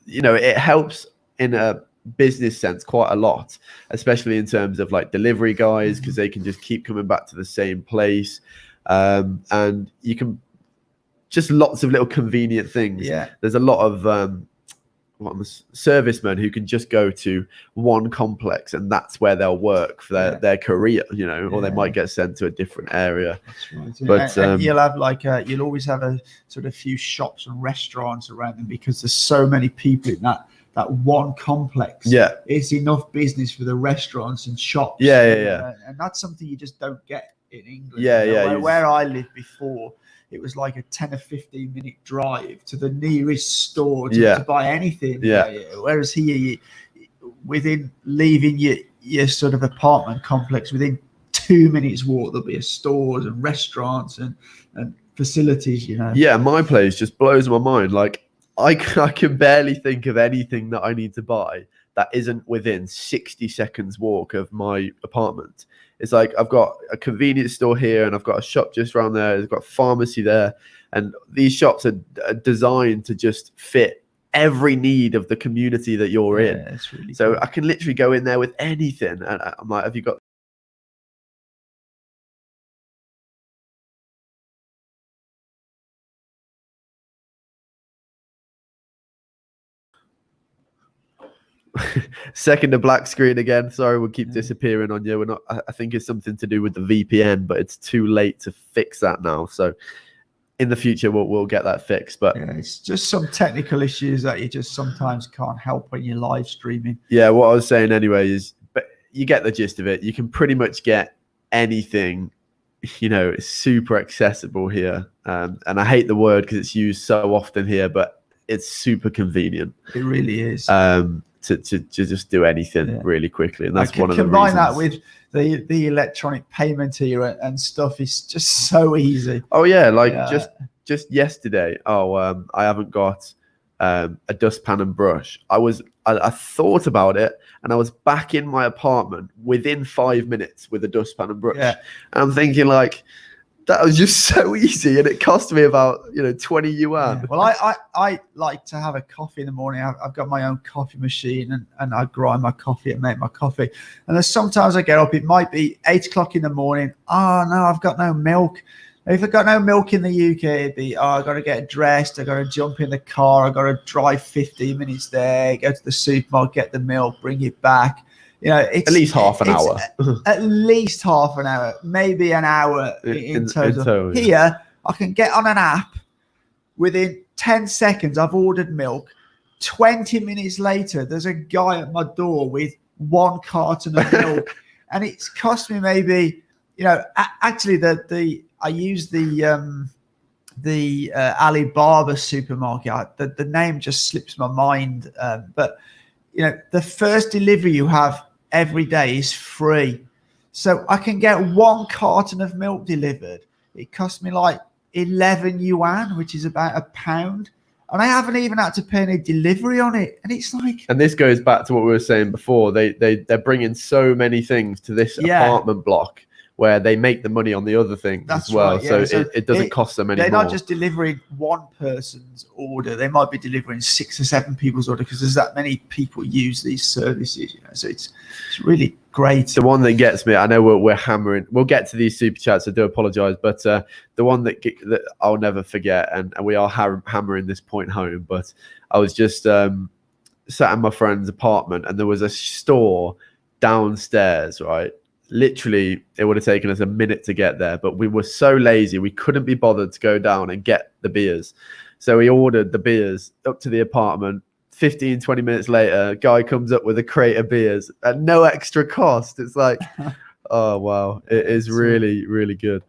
it helps in a business sense quite a lot, especially in terms of like delivery guys, because they can just keep coming back to the same place, and you can just lots of little convenient things. There's a lot of servicemen who can just go to one complex, and that's where they'll work for their career, or they might get sent to a different area. That's right. But and you'll have you'll always have a sort of few shops and restaurants around them, because there's so many people in that one complex. It's enough business for the restaurants and shops. And that's something you just don't get in England. Where I lived before, it was like a 10 or 15 minute drive to the nearest store to buy anything. Whereas here, within leaving your sort of apartment complex, within 2 minutes walk, there'll be a stores and restaurants and facilities. My place just blows my mind. Like, I can barely think of anything that I need to buy that isn't within 60 seconds walk of my apartment. It's like I've got a convenience store here, and I've got a shop just around there. I've got a pharmacy there, and these shops are designed to just fit every need of the community that you're in. It's really so cool. I can literally go in there with anything, and I'm like, have you got second the black screen again? Sorry, we'll keep disappearing on you. We're not. I think it's something to do with the VPN, but it's too late to fix that now. So in the future, we'll get that fixed. But it's just some technical issues that you just sometimes can't help when you're live streaming. Yeah, what I was saying anyway is, but you get the gist of it. You can pretty much get anything. It's super accessible here, and I hate the word because it's used so often here, but it's super convenient. It really is. To just do anything really quickly, and that's one of the reasons. Combine that with the electronic payment here and stuff is just so easy. Oh yeah, just yesterday. I haven't got a dustpan and brush. I thought about it, and I was back in my apartment within 5 minutes with a dustpan and brush. And I'm thinking like, that was just so easy, and it cost me about 20 yuan. Well, I like to have a coffee in the morning. I've got my own coffee machine, and I grind my coffee and make my coffee. And then sometimes I get up, it might be 8 o'clock in the morning. Oh no, I've got no milk. If I've got no milk in the UK, it'd be, I got to get dressed, I got to jump in the car, I got to drive 15 minutes there, go to the supermarket, get the milk, bring it back. It's at least half an hour. At least half an hour, maybe an hour in total. Here, I can get on an app. Within 10 seconds, I've ordered milk. 20 minutes later, there's a guy at my door with 1 carton of milk, and it's cost me maybe, actually I use the Alibaba supermarket. The name just slips my mind, but the first delivery you have every day is free. So I can get 1 carton of milk delivered. It cost me like 11 yuan, which is about £1. And I haven't even had to pay any delivery on it. And it's like... And this goes back to what we were saying before. They're bringing so many things to this apartment block where they make the money on the other things That's as well. right, yeah. So it doesn't cost them any They're more. not just delivering one person's order; they might be delivering 6 or 7 people's order because there's that many people use these services. So it's really great. The one that gets me, I know we're hammering. We'll get to these super chats. I do apologise, but the one that I'll never forget, and we are hammering this point home. But I was just sat in my friend's apartment, and there was a store downstairs, right? Literally, it would have taken us a minute to get there, but we were so lazy, we couldn't be bothered to go down and get the beers. So we ordered the beers up to the apartment. 15, 20 minutes later, a guy comes up with a crate of beers at no extra cost. It's like, oh, wow. It is really, really good.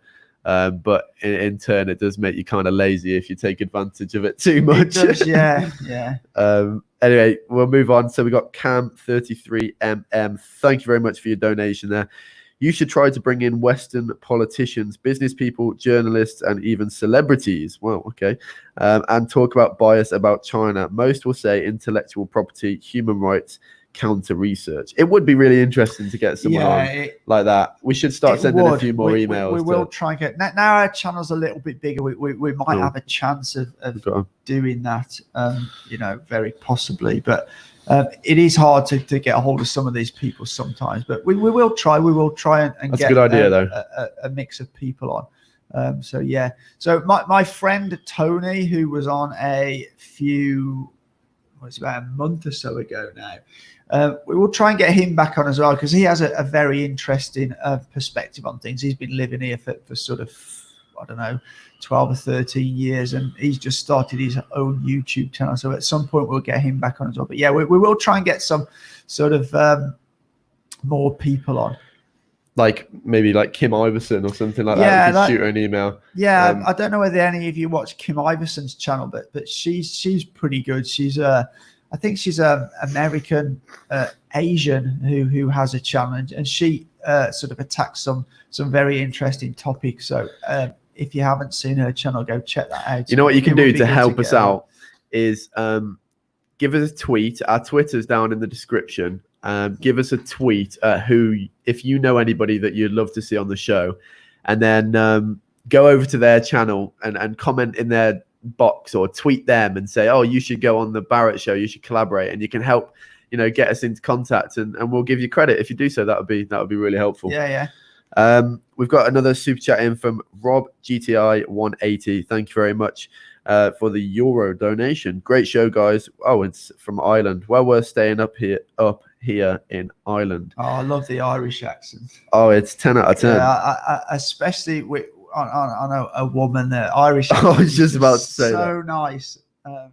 But in turn, it does make you kind of lazy if you take advantage of it too much. It does, yeah. Anyway, we'll move on. So we got Cam33MM. Thank you very much for your donation there. You should try to bring in Western politicians, business people, journalists, and even celebrities. Well, okay. And talk about bias about China. Most will say intellectual property, human rights, counter research. It would be really interesting to get someone on like that. We should start sending a few more emails. We will try and get now our channel's a little bit bigger. We might have a chance of doing that, very possibly. But it is hard to get a hold of some of these people sometimes. But we will try. We will try and That's get a good idea, though. A mix of people on. So my friend Tony, who was on about a month or so ago now. We will try and get him back on as well because he has a very interesting perspective on things. He's been living here for sort of, 12 or 13 years, and he's just started his own YouTube channel. So at some point we'll get him back on as well. But yeah, we will try and get some sort of more people on. Like maybe like Kim Iverson or something like that. We could shoot her an email. Yeah, I don't know whether any of you watch Kim Iverson's channel, but she's pretty good. She's I think she's a American Asian who has a challenge, and she sort of attacks some very interesting topics. So if you haven't seen her channel, go check that out. You know what you can do to help us out is give us a tweet. Our Twitter's down in the description. Give us a tweet if you know anybody that you'd love to see on the show, and then go over to their channel and comment in their box or tweet them and say, oh, you should go on the Barrett show, you should collaborate, and you can help get us into contact, and we'll give you credit if you do so. That would be really helpful. We've got another super chat in from Rob GTI 180. Thank you very much for the euro donation. Great show, guys. Oh, it's from Ireland. Well worth staying up here in Ireland. Oh, I love the Irish accent. Oh, it's 10 out of 10. Yeah, especially on a woman there. Irish accent. I was just about to say so nice.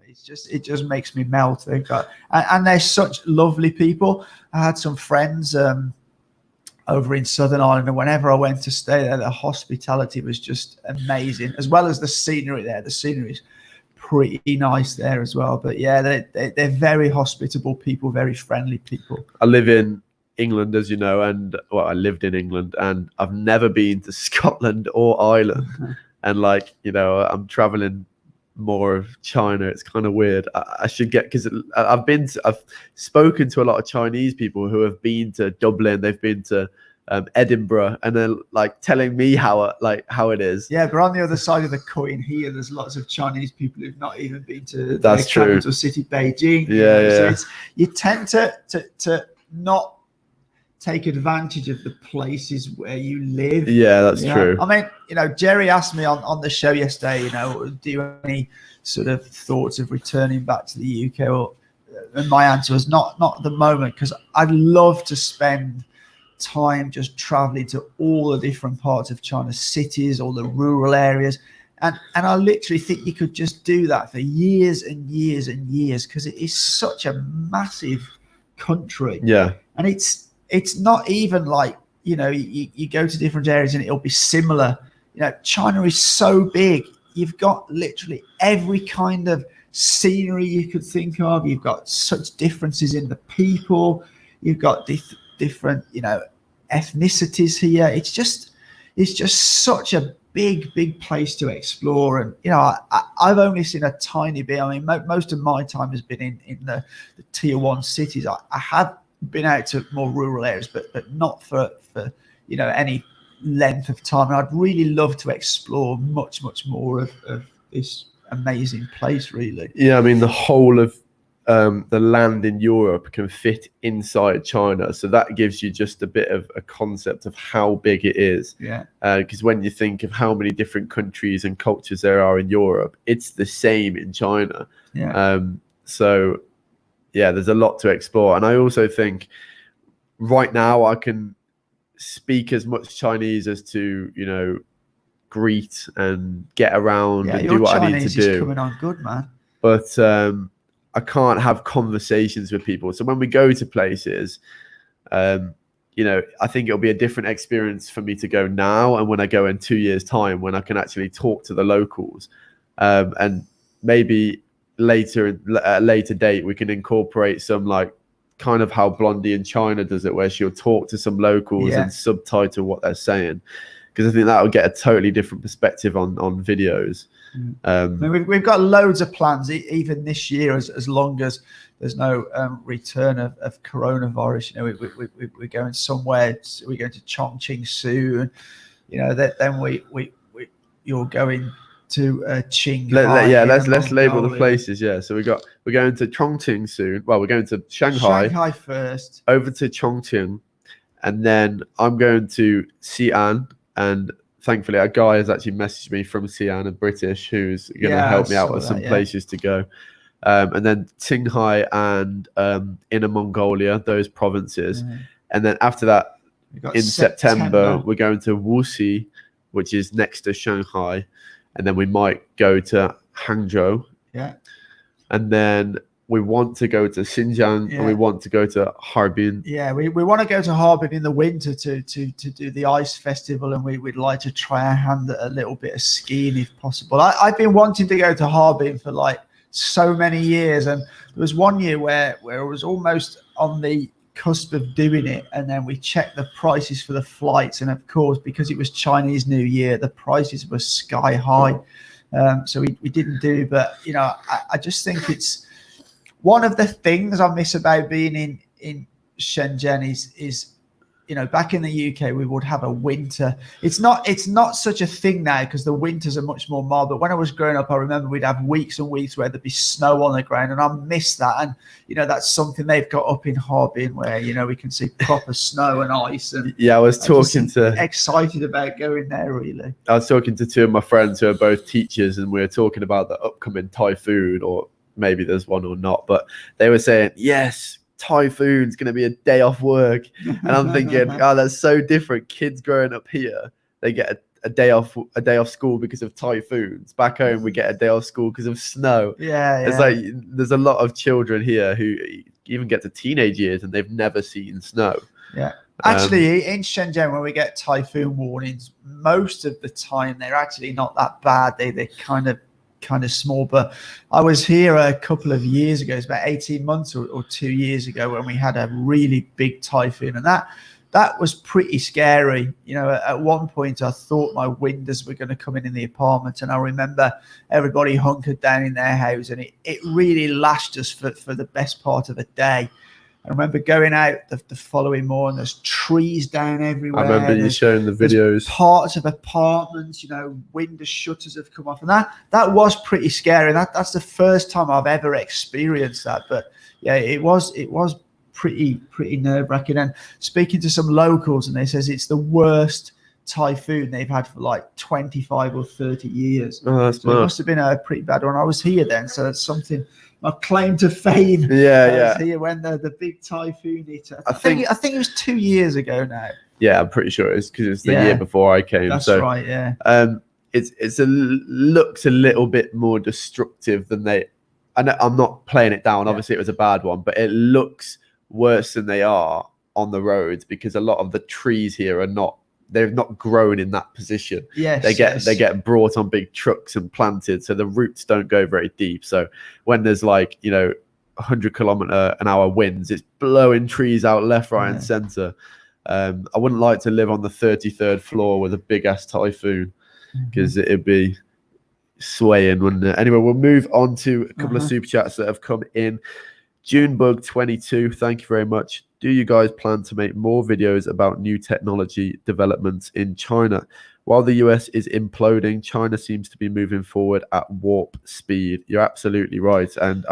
It just makes me melt. And they're such lovely people. I had some friends over in Southern Ireland, and whenever I went to stay there, the hospitality was just amazing, as well as the scenery there. The scenery is pretty nice there as well. But yeah, they're very hospitable people, very friendly people. I live in England, as you know, and I lived in England, and I've never been to Scotland or Ireland. And I'm traveling more of China. It's kind of weird. I should get, because I've spoken to a lot of Chinese people who have been to Dublin, they've been to Edinburgh, and they're telling me how it is. Yeah, but on the other side of the coin here, there's lots of Chinese people who've not even been to the capital city, Beijing. So you tend to not take advantage of the places where you live. Yeah, that's true. I mean, Jerry asked me on the show yesterday, do you have any sort of thoughts of returning back to the UK? And my answer was not at the moment, because I'd love to spend time just traveling to all the different parts of China, cities, all the rural areas. And I literally think you could just do that for years and years and years, because it is such a massive country. Yeah. And it's not even like, you go to different areas and it'll be similar. China is so big. You've got literally every kind of scenery you could think of. You've got such differences in the people. You've got different, ethnicities here. It's just such a big place to explore. And, I've only seen a tiny bit. I mean, most of my time has been in the tier 1 cities. I have been out to more rural areas, but not for any length of time. And I'd really love to explore much more of this amazing place, really. Yeah, I mean, the whole of the land in Europe can fit inside China, so that gives you just a bit of a concept of how big it is. Yeah. Because when you think of how many different countries and cultures there are in Europe, it's the same in China. Yeah. So yeah, there's a lot to explore, and I also think right now I can speak as much Chinese as to, you know, greet and get around and do what I need to do. Is coming on good, man. But I can't have conversations with people. So when we go to places, you know, I think it'll be a different experience for me to go now and when I go in 2 years' time, when I can actually talk to the locals. And maybe later, at a later date, we can incorporate some like kind of how Blondie in China does it, where she'll talk to some locals and subtitle what they're saying. Because I think that will get a totally different perspective on videos. I mean, we've got loads of plans, even this year, as long as there's no return of coronavirus. You know, we're going somewhere. We're going to Chongqing soon. You know, then you're going to Qinghai. Let's label the places. Yeah, so we're going to Chongqing soon. Well, we're going to Shanghai first, over to Chongqing, and then I'm going to Xi'an. And thankfully, a guy has actually messaged me from Xi'an, a British, who's going to help me out with some places to go. And then Qinghai and Inner Mongolia, those provinces. And then after that, in September, we're going to Wuxi, which is next to Shanghai. And then we might go to Hangzhou. Yeah. And then we want to go to Xinjiang and we want to go to Harbin. Yeah, we want to go to Harbin in the winter to do the ice festival, and we'd like to try our hand at a little bit of skiing if possible. I've been wanting to go to Harbin for like so many years, and there was one year where it was almost on the cusp of doing it, and then we checked the prices for the flights, and of course, because it was Chinese New Year, the prices were sky high. So we didn't do, but you know, I just think it's one of the things I miss about being in Shenzhen is, you know, back in the UK, we would have a winter. It's not such a thing now because the winters are much more mild. But when I was growing up, I remember we'd have weeks and weeks where there'd be snow on the ground, and I miss that. And, you know, that's something they've got up in Harbin where, you know, we can see proper snow and ice. And yeah, I was excited about going there, really. I was talking to two of my friends who are both teachers, and we were talking about the upcoming typhoon, or maybe there's one or not, but they were saying, yes, typhoon's going to be a day off work. And I'm thinking, oh, that's so different. Kids growing up here, they get a day off school because of typhoons. Back home, we get a day off school because of snow. Yeah. It's like there's a lot of children here who even get to teenage years and they've never seen snow. Yeah. Actually, in Shenzhen, when we get typhoon warnings, most of the time they're actually not that bad. They're kind of small. But I was here a couple of years ago, it's about 18 months or 2 years ago, when we had a really big typhoon, and that was pretty scary. You know, at one point I thought my windows were going to come in the apartment, and I remember everybody hunkered down in their house, and it really lashed us for the best part of a day. I remember going out the following morning, there's trees down everywhere. I remember you showing the videos. Parts of apartments, you know, window shutters have come off. And that was pretty scary. That's the first time I've ever experienced that. But yeah, it was pretty nerve-wracking. And speaking to some locals, and they says it's the worst typhoon they've had for like 25 or 30 years. Oh, that's so it must have been a pretty bad one. I was here then, so that's something. My claim to fame. Yeah. Was here when the big typhoon hit. I think it was 2 years ago now. Yeah, I'm pretty sure it's because it was the year before I came. That's right. Yeah. It's looks a little bit more destructive than they. I'm not playing it down. Obviously, it was a bad one, but it looks worse than they are on the roads because a lot of the trees here are not. They've not grown in that position. Yes, they get brought on big trucks and planted, so the roots don't go very deep. So when there's like 100-kilometer-an-hour winds, it's blowing trees out left, right, and center. I wouldn't like to live on the 33rd floor with a big ass typhoon because it'd be swaying, wouldn't it? Anyway, we'll move on to a couple of super chats that have come in. Junebug22, thank you very much. Do you guys plan to make more videos about new technology developments in China? While the US is imploding, China seems to be moving forward at warp speed. You're absolutely right. And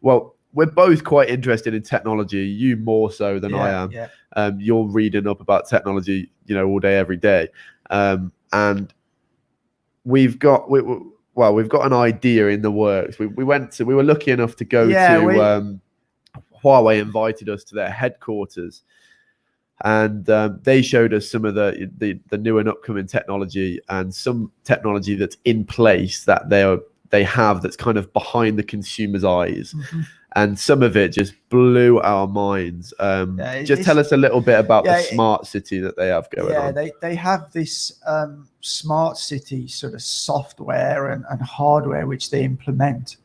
well, we're both quite interested in technology, you more so than I am. Yeah. You're reading up about technology, all day, every day. And we've got an idea in the works. We were lucky enough to go to Huawei invited us to their headquarters, and they showed us some of the new and upcoming technology, and some technology that's in place that they have that's kind of behind the consumer's eyes. Mm-hmm. And some of it just blew our minds. Just tell us a little bit about the smart city that they have going on. Yeah, they have this smart city sort of software and hardware which they implement.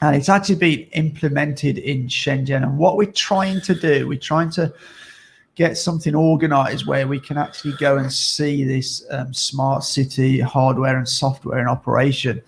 And it's actually been implemented in Shenzhen. And what we're trying to do, we're trying to get something organized where we can actually go and see this smart city hardware and software in operation.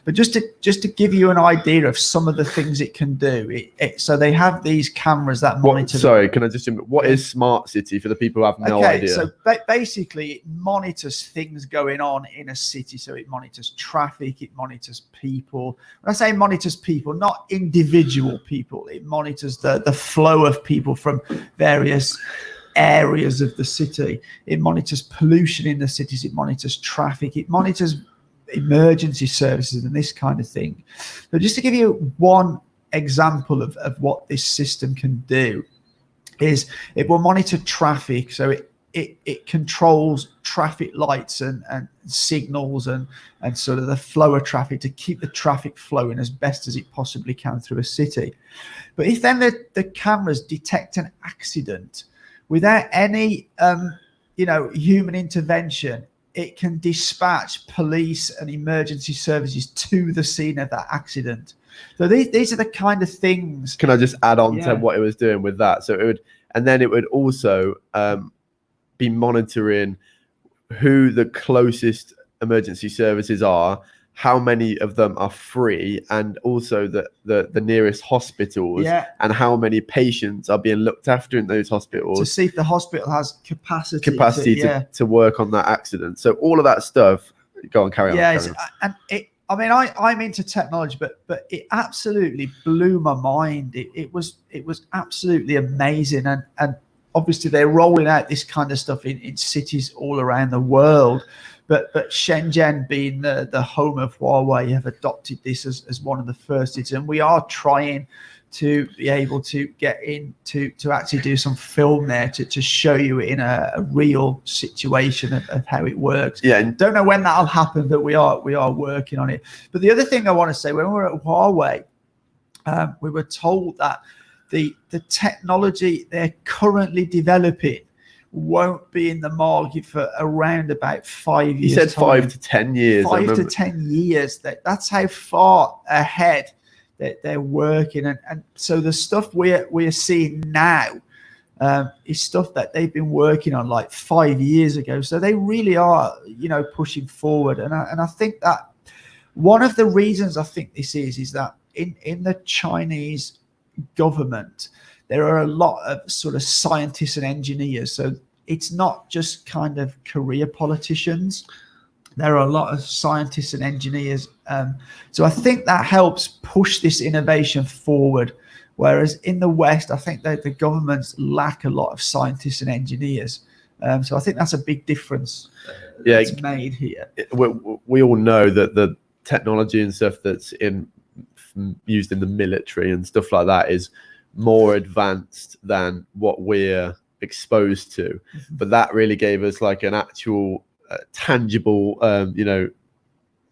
But just to give you an idea of some of the things it can do, so they have these cameras that monitor. Sorry, can I just what is smart city for the people who have no idea? So basically, it monitors things going on in a city. So it monitors traffic, it monitors people. When I say monitors people, not individual people. It monitors the flow of people from various areas of the city. It monitors pollution in the cities. It monitors traffic. It monitors emergency services and this kind of thing. So just to give you one example of what this system can do, is it will monitor traffic. So it controls traffic lights and signals and sort of the flow of traffic to keep the traffic flowing as best as it possibly can through a city. But if then the cameras detect an accident without any human intervention, it can dispatch police and emergency services to the scene of that accident. So these are the kind of things. Can I just add on to what it was doing with that? So it would also be monitoring who the closest emergency services are, how many of them are free, and also the nearest hospitals, and how many patients are being looked after in those hospitals, to see if the hospital has capacity to work on that accident. So all of that stuff. Go on, carry on. And I'm into technology, but it absolutely blew my mind. It was absolutely amazing, and obviously they're rolling out this kind of stuff in cities all around the world. But Shenzhen, being the home of Huawei, have adopted this as one of the first cities, and we are trying to be able to get in to actually do some film there to show you in a real situation of how it works. And don't know when that'll happen, but we are working on it. But the other thing I want to say, when we were at Huawei, we were told that the technology they're currently developing won't be in the market for around about 5 years. You said 5 to 10 years. 5 to 10 years. That's how far ahead that they're working. And so the stuff we're seeing now is stuff that they've been working on like 5 years ago. So they really are, pushing forward. And I think that one of the reasons I think this is that in the Chinese government, there are a lot of sort of scientists and engineers. So it's not just kind of career politicians. There are a lot of scientists and engineers. So I think that helps push this innovation forward. Whereas in the West, I think that the governments lack a lot of scientists and engineers. So I think that's a big difference that's made here. We all know that the technology and stuff that's used in the military and stuff like that is more advanced than what we're exposed to. But that really gave us like an actual tangible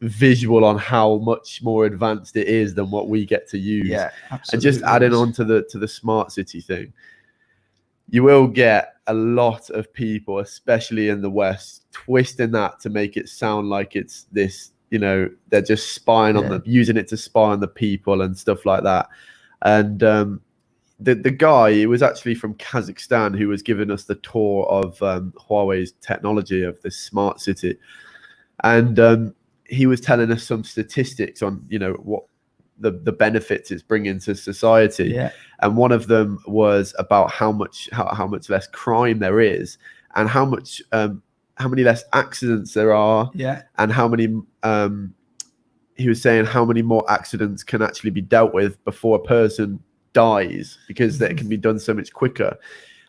visual on how much more advanced it is than what we get to use. Absolutely. And just adding on to the smart city thing, you will get a lot of people, especially in the West, twisting that to make it sound like it's this, they're just spying on using it to spy on the people and stuff like that. And the guy, it was actually from Kazakhstan, who was giving us the tour of Huawei's technology of this smart city, and he was telling us some statistics on what the benefits it's bringing to society. Yeah. And one of them was about how much less crime there is, and how many less accidents there are, and how many he was saying how many more accidents can actually be dealt with before a person dies, because that can be done so much quicker.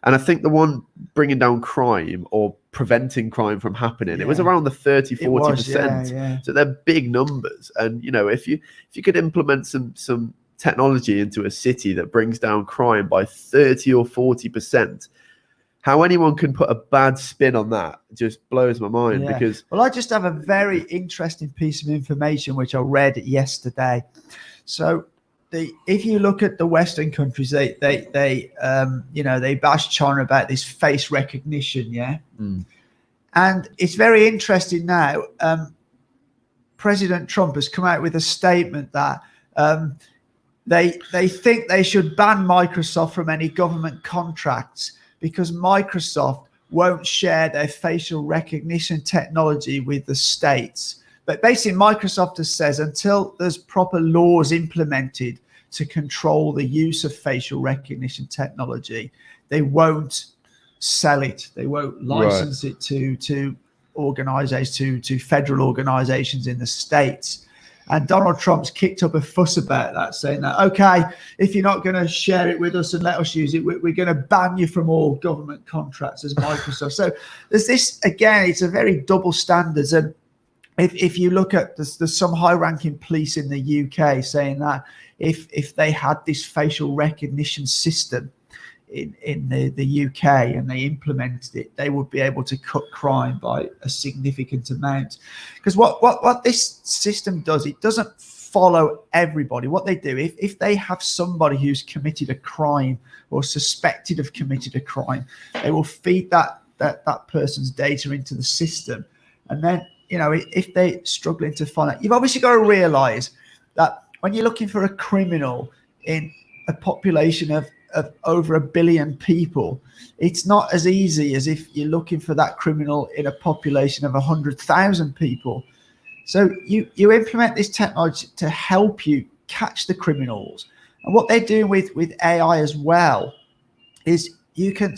And I think the one bringing down crime or preventing crime from happening, it was around the 30-40%. So they're big numbers. And if you could implement some technology into a city that brings down crime by 30 or 40%, how anyone can put a bad spin on that just blows my mind. Because I just have a very interesting piece of information which I read yesterday. So if you look at the Western countries, they bash China about this face recognition, and it's very interesting now. President Trump has come out with a statement that they think they should ban Microsoft from any government contracts because Microsoft won't share their facial recognition technology with the states. But basically, Microsoft says until there's proper laws implemented to control the use of facial recognition technology, they won't sell it. They won't license it to organizations, to federal organizations in the states. And Donald Trump's kicked up a fuss about that, saying that, okay, if you're not going to share it with us and let us use it, we're going to ban you from all government contracts as Microsoft. So there's this, again, it's a very double standards. And if you look at, there's some high-ranking police in the UK saying that if they had this facial recognition system in the UK and they implemented it, they would be able to cut crime by a significant amount. Because what this system does, it doesn't follow everybody. What they do, if they have somebody who's committed a crime or suspected of committed a crime, they will feed that person's data into the system. And then, if they're struggling to find out, you've obviously got to realize that when you're looking for a criminal in a population of over 1 billion people, it's not as easy as if you're looking for that criminal in a population of 100,000 people. So you implement this technology to help you catch the criminals. And what they're doing with AI as well is you can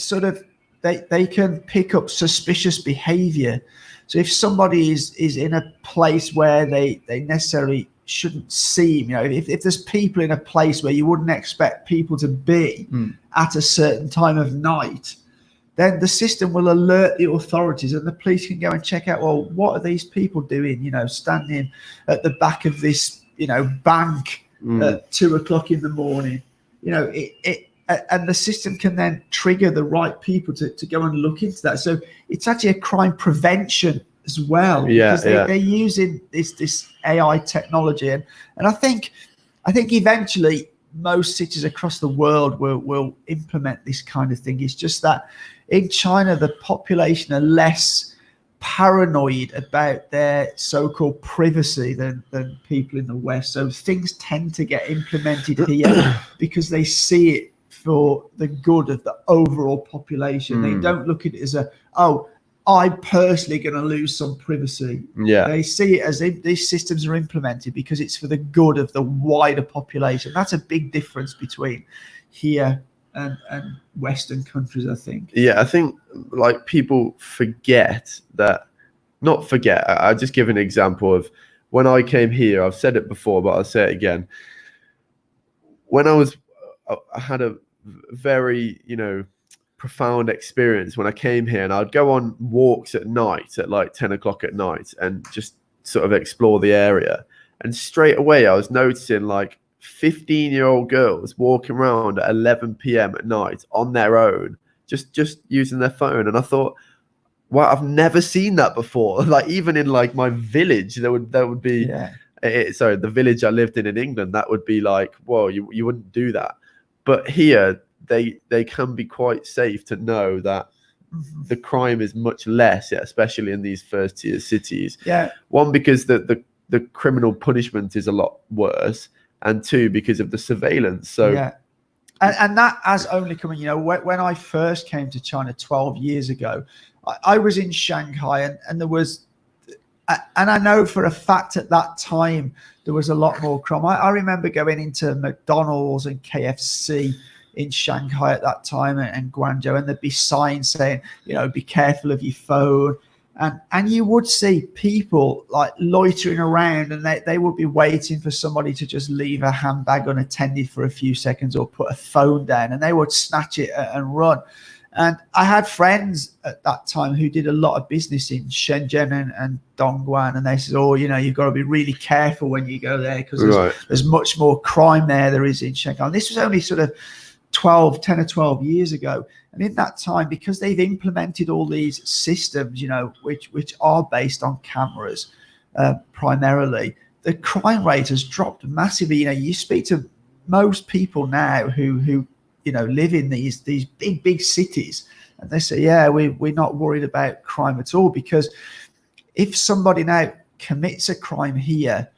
they can pick up suspicious behavior. So if somebody is in a place where they necessarily shouldn't seem, if there's people in a place where you wouldn't expect people to be at a certain time of night, then the system will alert the authorities and the police can go and check out, well, what are these people doing, standing at the back of this, bank at 2:00 in the morning, and the system can then trigger the right people to go and look into that. So it's actually a crime prevention as well, because they're using this AI technology, and I think eventually most cities across the world will implement this kind of thing. It's just that in China the population are less paranoid about their so-called privacy than people in the West. So things tend to get implemented here because they see it for the good of the overall population. They don't look at it as I'm personally going to lose some privacy. They see it as these systems are implemented because it's for the good of the wider population. That's a big difference between here and Western countries, I think. I think people forget that. Not forget. I'll just give an example of when I came here. I've said it before, but I'll say it again. When I had a very profound experience when I came here, and I'd go on walks at night at 10 o'clock at night and just sort of explore the area, and straight away I was noticing 15-year-old girls walking around at 11 p.m. at night on their own, just using their phone. And I thought, wow, I've never seen that before. Even in my village, there would be the village I lived in England, that would be whoa, you wouldn't do that. But here they can be quite safe to know that the crime is much less, especially in these first tier cities. One, because the criminal punishment is a lot worse, and two, because of the surveillance. So and that has only come in, when I first came to China 12 years ago, I was in Shanghai, and there was And I know for a fact at that time there was a lot more crime. I remember going into McDonald's and KFC in Shanghai at that time and Guangzhou, and there'd be signs saying, be careful of your phone. And you would see people like loitering around, and they would be waiting for somebody to just leave a handbag unattended for a few seconds or put a phone down, and they would snatch it and run. And I had friends at that time who did a lot of business in Shenzhen and Dongguan, and they said, you've got to be really careful when you go there because there's much more crime there is in Shanghai. And this was only sort of 10 or 12 years ago. And in that time, because they've implemented all these systems, which are based on cameras primarily, the crime rate has dropped massively. You speak to most people now who live in these big cities, and they say, we're not worried about crime at all, because if somebody now commits a crime here,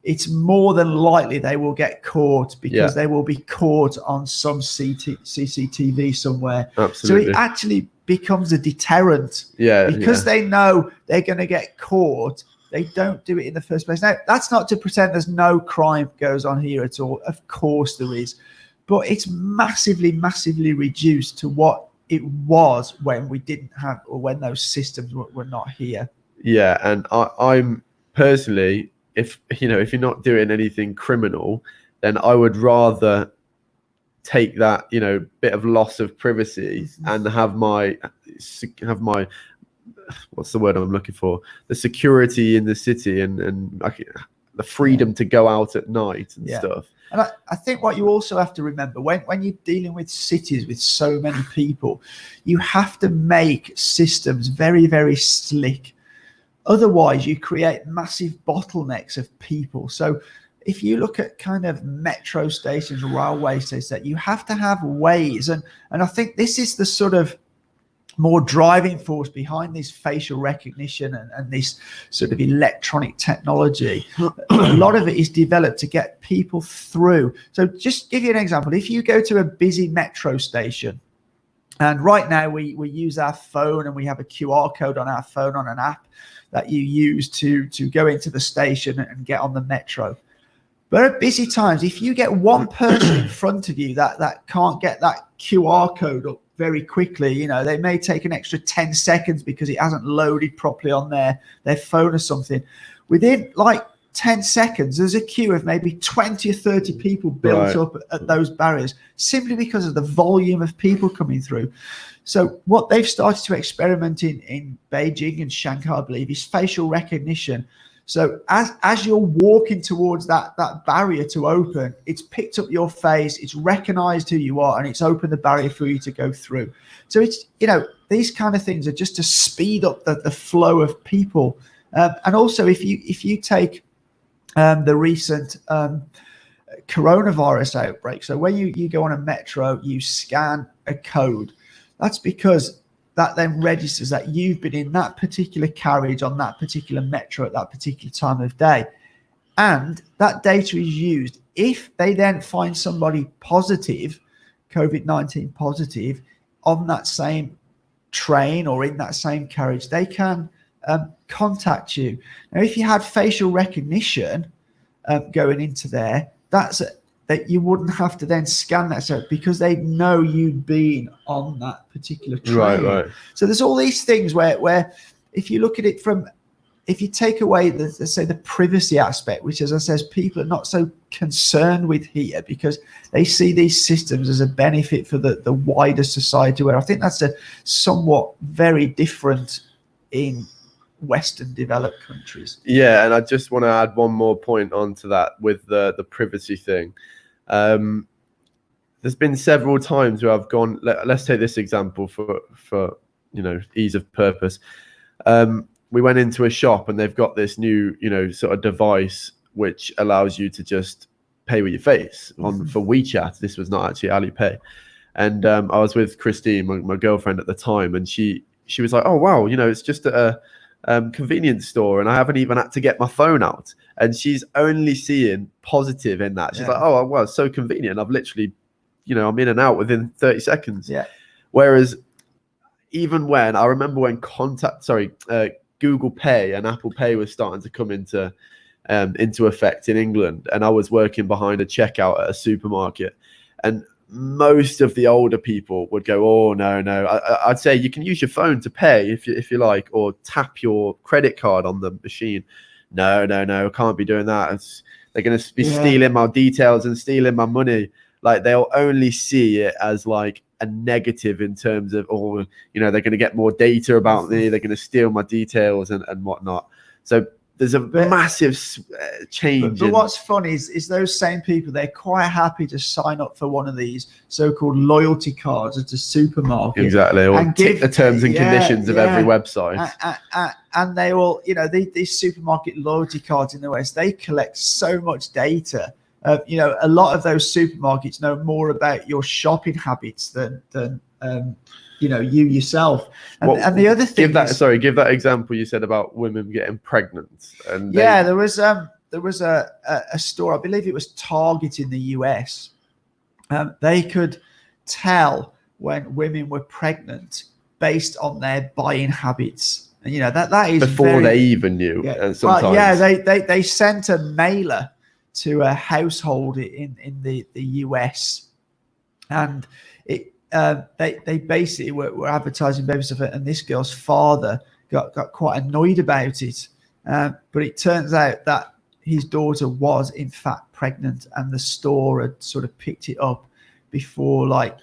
it's more than likely they will get caught, because they will be caught on some CCTV somewhere. Absolutely. So it actually becomes a deterrent, because they know they're going to get caught. They don't do it in the first place. Now, that's not to pretend there's no crime goes on here at all. Of course there is. But it's massively, massively reduced to what it was when we didn't have, or when those systems were not here. Yeah, and I'm personally, if you're not doing anything criminal, then I would rather take that bit of loss of privacy and have my what's the word I'm looking for, the security in the city and the freedom to go out at night and stuff. And I think what you also have to remember, when you're dealing with cities with so many people, you have to make systems very, very slick. Otherwise, you create massive bottlenecks of people. So if you look at kind of metro stations, railway stations, that you have to have ways. And I think this is the sort of more driving force behind this facial recognition and this sort of electronic technology. A lot of it is developed to get people through. So just give you an example. If you go to a busy metro station, and right now we use our phone, and we have a QR code on our phone on an app that you use to go into the station and get on the metro. But at busy times, if you get one person in front of you that can't get that QR code up very quickly, they may take an extra 10 seconds because it hasn't loaded properly on their phone or something. Within like 10 seconds, there's a queue of maybe 20 or 30 people built up at those barriers, simply because of the volume of people coming through. So what they've started to experiment in Beijing and Shanghai, I believe, is facial recognition. So as you're walking towards that barrier to open, it's picked up your face, it's recognized who you are, and it's opened the barrier for you to go through. So it's, these kind of things are just to speed up the flow of people. And also, if you take the recent coronavirus outbreak, so when you go on a metro, you scan a code. That's because that then registers that you've been in that particular carriage on that particular metro at that particular time of day. And that data is used. If they then find somebody positive, COVID-19 positive, on that same train or in that same carriage, they can contact you. Now, if you had facial recognition going into there, that you wouldn't have to then scan that, so because they know you've been on that particular train. Right. So there's all these things where if you look at it if you take away let's say the privacy aspect, which, as I says, people are not so concerned with here because they see these systems as a benefit for the wider society, where I think that's a somewhat very different in Western developed countries. Yeah, and I just want to add one more point onto that with the privacy thing. There's been several times where I've gone, let's take this example for ease of purpose. We went into a shop and they've got this new sort of device which allows you to just pay with your face for WeChat. This was not actually Alipay. And I was with Christine, my girlfriend at the time, and she was like, oh wow, it's just a convenience store and I haven't even had to get my phone out. And she's only seeing positive in that. She's like, oh well, it's so convenient. I've literally, I'm in and out within 30 seconds. Yeah. Whereas even when I remember when Google Pay and Apple Pay was starting to come into effect in England, and I was working behind a checkout at a supermarket, and most of the older people would go, "Oh no!" I'd say you can use your phone to pay if you like, or tap your credit card on the machine. No, can't be doing that. They're going to be stealing my details and stealing my money. Like, they'll only see it as like a negative in terms of, oh, you know, they're going to get more data about me. They're going to steal my details and whatnot. So there's a massive change. But what's funny is those same people, they're quite happy to sign up for one of these so-called loyalty cards at a supermarket. Exactly. Or tick the terms and conditions of every website. And they will, you know, these supermarket loyalty cards in the West, they collect so much data. You know, a lot of those supermarkets know more about your shopping habits than you know, you yourself. And the other thing give that example you said about women getting pregnant. And there was a store, I believe it was Target in the US. They could tell when women were pregnant based on their buying habits. And you know, that is before they even knew. Sometimes. Well, they sent a mailer to a household in the US, and they basically were advertising baby stuff, and this girl's father got quite annoyed about it. But it turns out that his daughter was in fact pregnant, and the store had sort of picked it up before, like,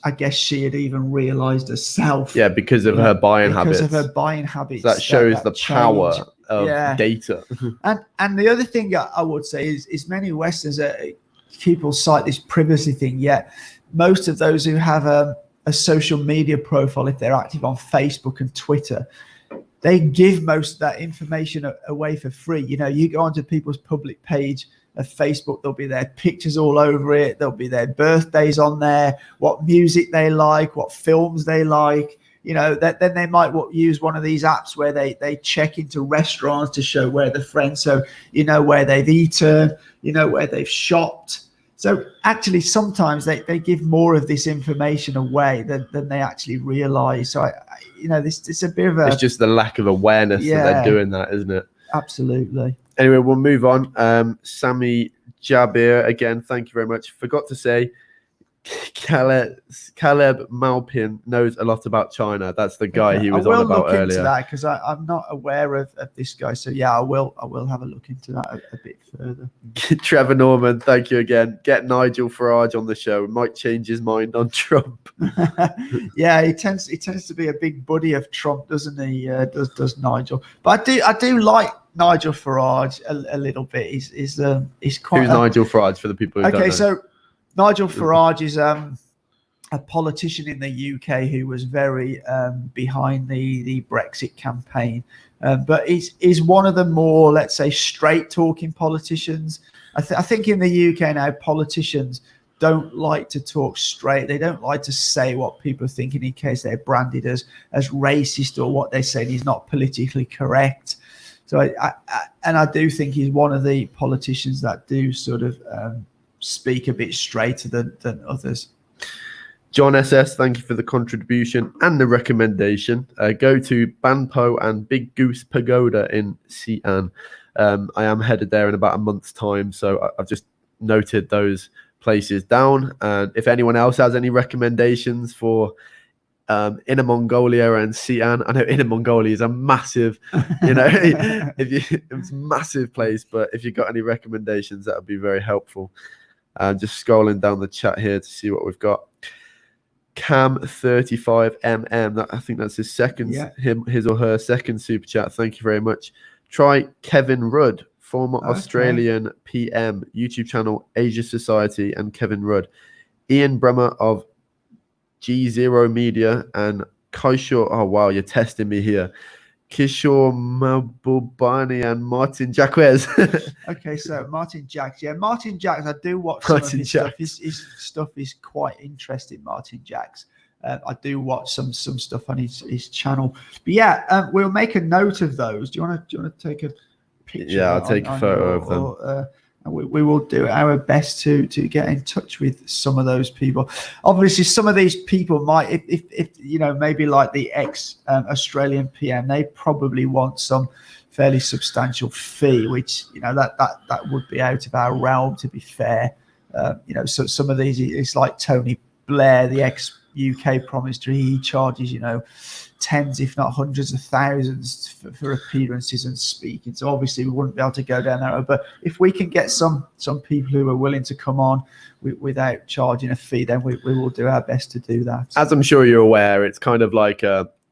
I guess she had even realized herself. Yeah, because of her buying habits. Because of her buying habits. So that shows the power of data. And the other thing I would say is many Westerns, people cite this privacy thing, yet most of those who have a social media profile, if they're active on Facebook and Twitter, they give most of that information away for free. You know, you go onto people's public page of Facebook, there'll be their pictures all over it. There'll be their birthdays on there, what music they like, what films they like. You know, then they might use one of these apps where they check into restaurants to show where the friends, so you know where they've eaten, you know where they've shopped. So actually, sometimes they give more of this information away than they actually realize. So you know, it's a bit of it's just the lack of awareness that they're doing that, isn't it? Absolutely. Anyway, we'll move on. Sammy Jabir, again, thank you very much. Forgot to say, Caleb Malpin knows a lot about China. That's the guy he was on about earlier. I will look into that because I'm not aware of this guy. So yeah, I will have a look into that a bit further. Trevor Norman, thank you again. Get Nigel Farage on the show. Might change his mind on Trump. Yeah, he tends to be a big buddy of Trump, doesn't he? Does Nigel? But I do like Nigel Farage a little bit. He's quite. Who's Nigel Farage for the people who don't know? So Nigel Farage is a politician in the UK who was very behind the Brexit campaign, but he's one of the more, let's say, straight-talking politicians. I think in the UK now, politicians don't like to talk straight. They don't like to say what people are thinking in case they're branded as racist or what they're saying is not politically correct. So I do think he's one of the politicians that do sort of speak a bit straighter than others. John SS, thank you for the contribution and the recommendation. Go to Banpo and Big Goose Pagoda in Xi'an. I am headed there in about a month's time, so I've just noted those places down. And if anyone else has any recommendations for Inner Mongolia and Xi'an, I know Inner Mongolia is a massive, it's a massive place, but if you've got any recommendations, that would be very helpful. Just scrolling down the chat here to see what we've got. Cam35mm, I think that's his second, his or her second super chat. Thank you very much. Try Kevin Rudd, former Australian PM, YouTube channel Asia Society and Kevin Rudd. Ian Brummer of G0 Media and Kishore. Oh wow, you're testing me here. Kishore Mahbubani and Martin Jacquez. Okay, so Martin Jacks. Yeah, Martin Jacks, I do watch some of his stuff. His stuff is quite interesting, Martin Jacks. I do watch some stuff on his channel. But yeah, we'll make a note of those. Do you want to take a picture? Yeah, I'll take a photo of them. And we will do our best to get in touch with some of those people. Obviously, some of these people might, if you know, maybe like the ex-Australian PM, they probably want some fairly substantial fee, which, you know, that would be out of our realm, to be fair. You know, so some of these, it's like Tony Blair, the ex-UK Prime Minister, he charges, you know, tens, if not hundreds of thousands for appearances and speaking. So obviously we wouldn't be able to go down that road. But if we can get some people who are willing to come on without charging a fee, then we will do our best to do that. As I'm sure you're aware, it's kind of like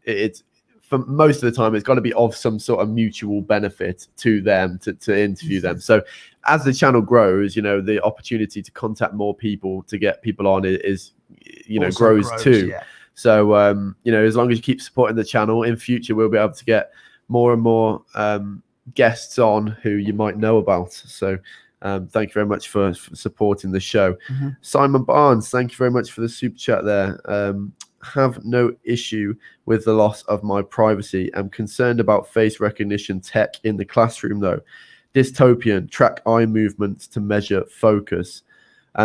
it's for most of the time, it's got to be of some sort of mutual benefit to them to interview them. So as the channel grows, you know, the opportunity to contact more people, to get people on is you know, Also grows too. Yeah. So, you know, as long as you keep supporting the channel, in future, we'll be able to get more and more guests on who you might know about. So thank you very much for supporting the show. Mm-hmm. Simon Barnes, thank you very much for the super chat there. Have no issue with the loss of my privacy. I'm concerned about face recognition tech in the classroom, though. Dystopian, track eye movements to measure focus.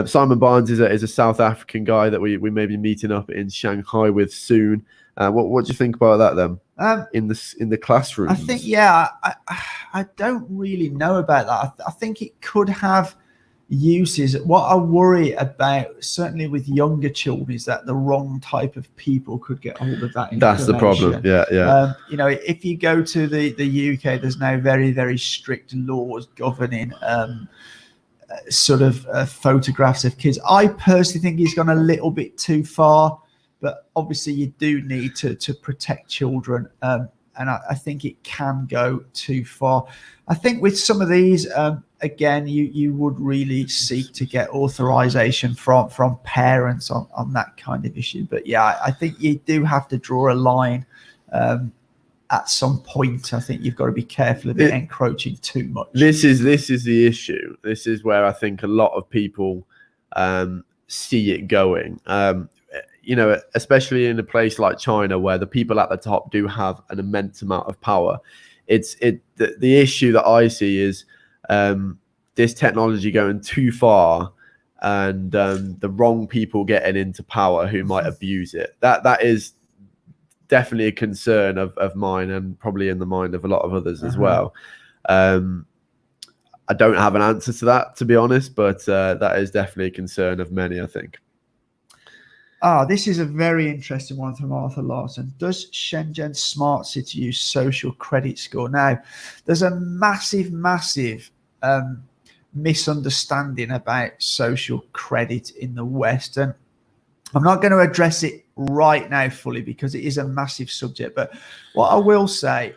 Simon Barnes is a South African guy that we may be meeting up in Shanghai with soon. What do you think about that then? In the classroom, I think, yeah, I don't really know about that. I think it could have uses. What I worry about, certainly with younger children, is that the wrong type of people could get hold of that information. That's the problem. Yeah. You know, if you go to the UK, there's now very, very strict laws governing sort of photographs of kids. I personally think he's gone a little bit too far, but obviously you do need to protect children, and I think it can go too far. I think with some of these, again, you would really seek to get authorization from parents on that kind of issue. But yeah, I think you do have to draw a line at some point. I think you've got to be careful of it encroaching too much. This is the issue. This is where I think a lot of people see it going. You know, especially in a place like China, where the people at the top do have an immense amount of power. The issue that I see is this technology going too far, and the wrong people getting into power who might abuse it. That is definitely a concern of mine, and probably in the mind of a lot of others as well. I don't have an answer to that, to be honest, but that is definitely a concern of many, I think. This is a very interesting one from Arthur Larson. Does Shenzhen Smart City use social credit score? Now, there's a massive misunderstanding about social credit in the West, and I'm not going to address it right now fully because it is a massive subject. But what I will say,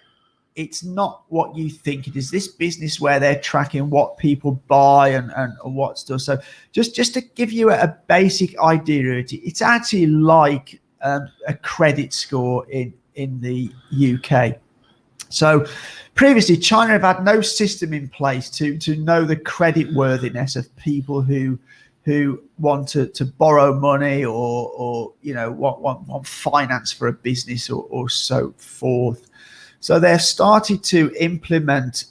it's not what you think it is. This business where they're tracking what people buy and what stuff. So just to give you a basic idea, it's actually like a credit score in the UK. So previously, China have had no system in place to know the credit worthiness of people who want to borrow money or you know want finance for a business or so forth. So they've started to implement.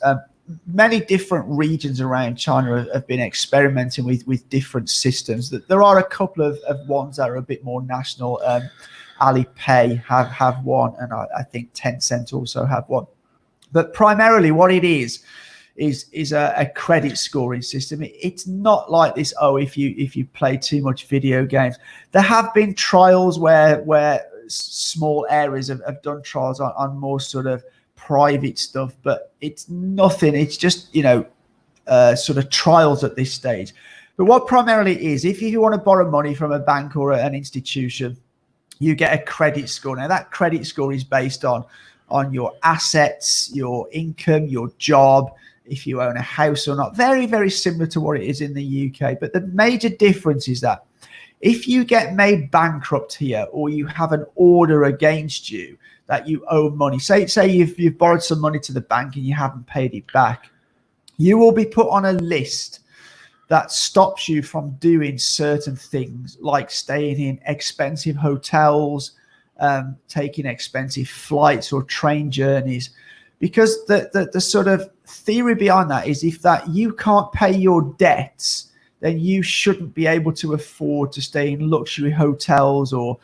Many different regions around China have been experimenting with different systems. There are a couple of ones that are a bit more national. Alipay have one, and I think Tencent also have one. But primarily, what it is a credit scoring system. It's not like this. Oh, if you play too much video games, there have been trials where small areas have done trials on more sort of private stuff, but it's nothing. It's just sort of trials at this stage. But what primarily is, if you want to borrow money from a bank or an institution, you get a credit score. Now that credit score is based on your assets, your income, your job, if you own a house or not. Very, very similar to what it is in the UK. But the major difference is that if you get made bankrupt here, or you have an order against you that you owe money, say you've borrowed some money to the bank and you haven't paid it back, you will be put on a list that stops you from doing certain things, like staying in expensive hotels, taking expensive flights or train journeys. because the sort of theory behind that is if that you can't pay your debts, then you shouldn't be able to afford to stay in luxury hotels or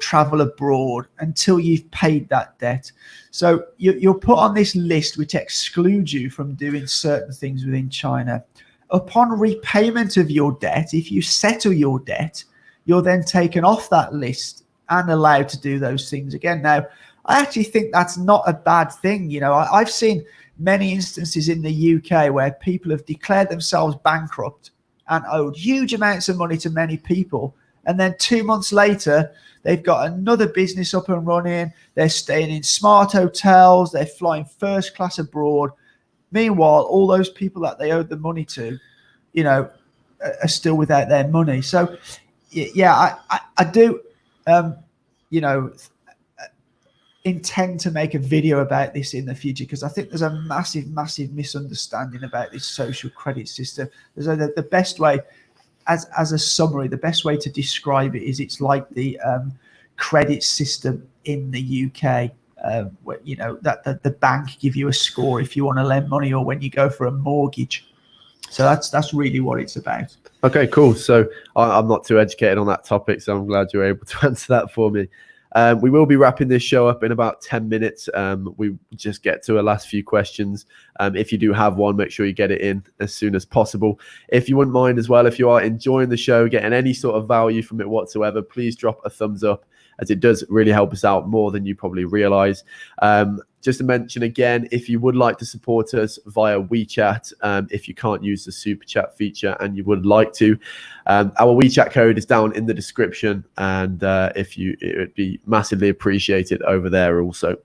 travel abroad until you've paid that debt. So you're put on this list which excludes you from doing certain things within China. Upon repayment of your debt, if you settle your debt, you're then taken off that list and allowed to do those things again. Now, I actually think that's not a bad thing. You know, I've seen many instances in the UK where people have declared themselves bankrupt and owed huge amounts of money to many people. And then 2 months later, they've got another business up and running. They're staying in smart hotels. They're flying first class abroad. Meanwhile, all those people that they owed the money to, you know, are still without their money. So, yeah, I do, you know, intend to make a video about this in the future, because I think there's a massive misunderstanding about this social credit system. There's the best way, as a summary, the best way to describe it is it's like the credit system in the UK, where, you know, that the bank give you a score if you want to lend money or when you go for a mortgage. So that's really what it's about. Okay, cool. So I'm not too educated on that topic, so I'm glad you're able to answer that for me. We will be wrapping this show up in about 10 minutes. We just get to a last few questions. If you do have one, make sure you get it in as soon as possible. If you wouldn't mind as well, if you are enjoying the show, getting any sort of value from it whatsoever, please drop a thumbs up, as it does really help us out more than you probably realize. Just to mention again, if you would like to support us via WeChat, if you can't use the super chat feature and you would like to, our WeChat code is down in the description, and it would be massively appreciated over there also.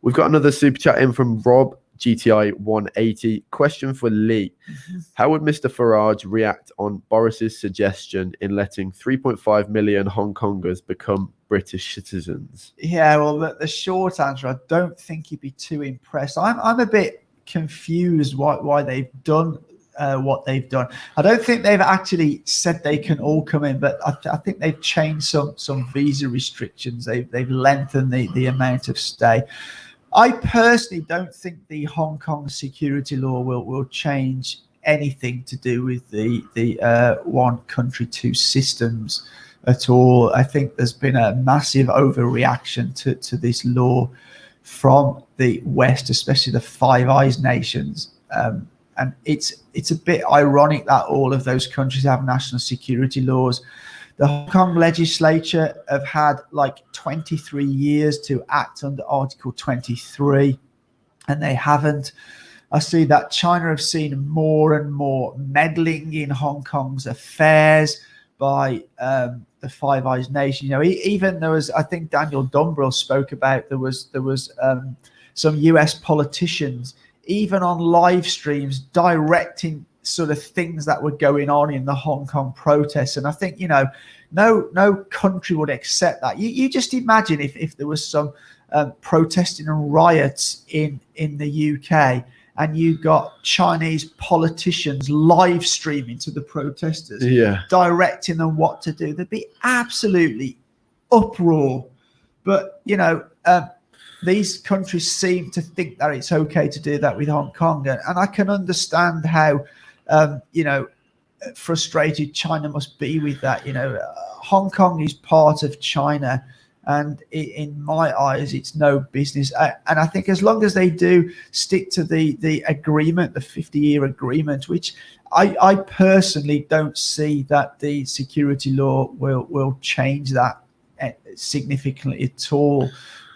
We've got another super chat in from Rob, GTI 180. Question for Lee. How would Mr. Farage react on Boris's suggestion in letting 3.5 million Hong Kongers become British citizens? Yeah, well, the short answer, I don't think he'd be too impressed. I'm a bit confused why they've done what they've done. I don't think they've actually said they can all come in, but I think they've changed some visa restrictions. They've lengthened the amount of stay. I personally don't think the Hong Kong security law will change anything to do with the one country, two systems at all. I think there's been a massive overreaction to this law from the West, especially the Five Eyes nations. And it's a bit ironic that all of those countries have national security laws. The Hong Kong legislature have had like 23 years to act under Article 23, and they haven't. I see that China have seen more and more meddling in Hong Kong's affairs by the Five Eyes nation. You know, even there was, I think Daniel Dumbrell spoke about, there was some US politicians even on live streams directing sort of things that were going on in the Hong Kong protests. And I think, you know, no country would accept that. You just imagine if there was some protesting and riots in the UK, and you got Chinese politicians live streaming to the protesters, directing them what to do. There'd be absolutely uproar. But, you know, these countries seem to think that it's okay to do that with Hong Kong. And I can understand how, you know, frustrated China must be with that. You know, Hong Kong is part of China, and in my eyes, it's no business. And I think as long as they do stick to the agreement, the 50-year agreement, which I personally don't see that the security law will change that significantly at all.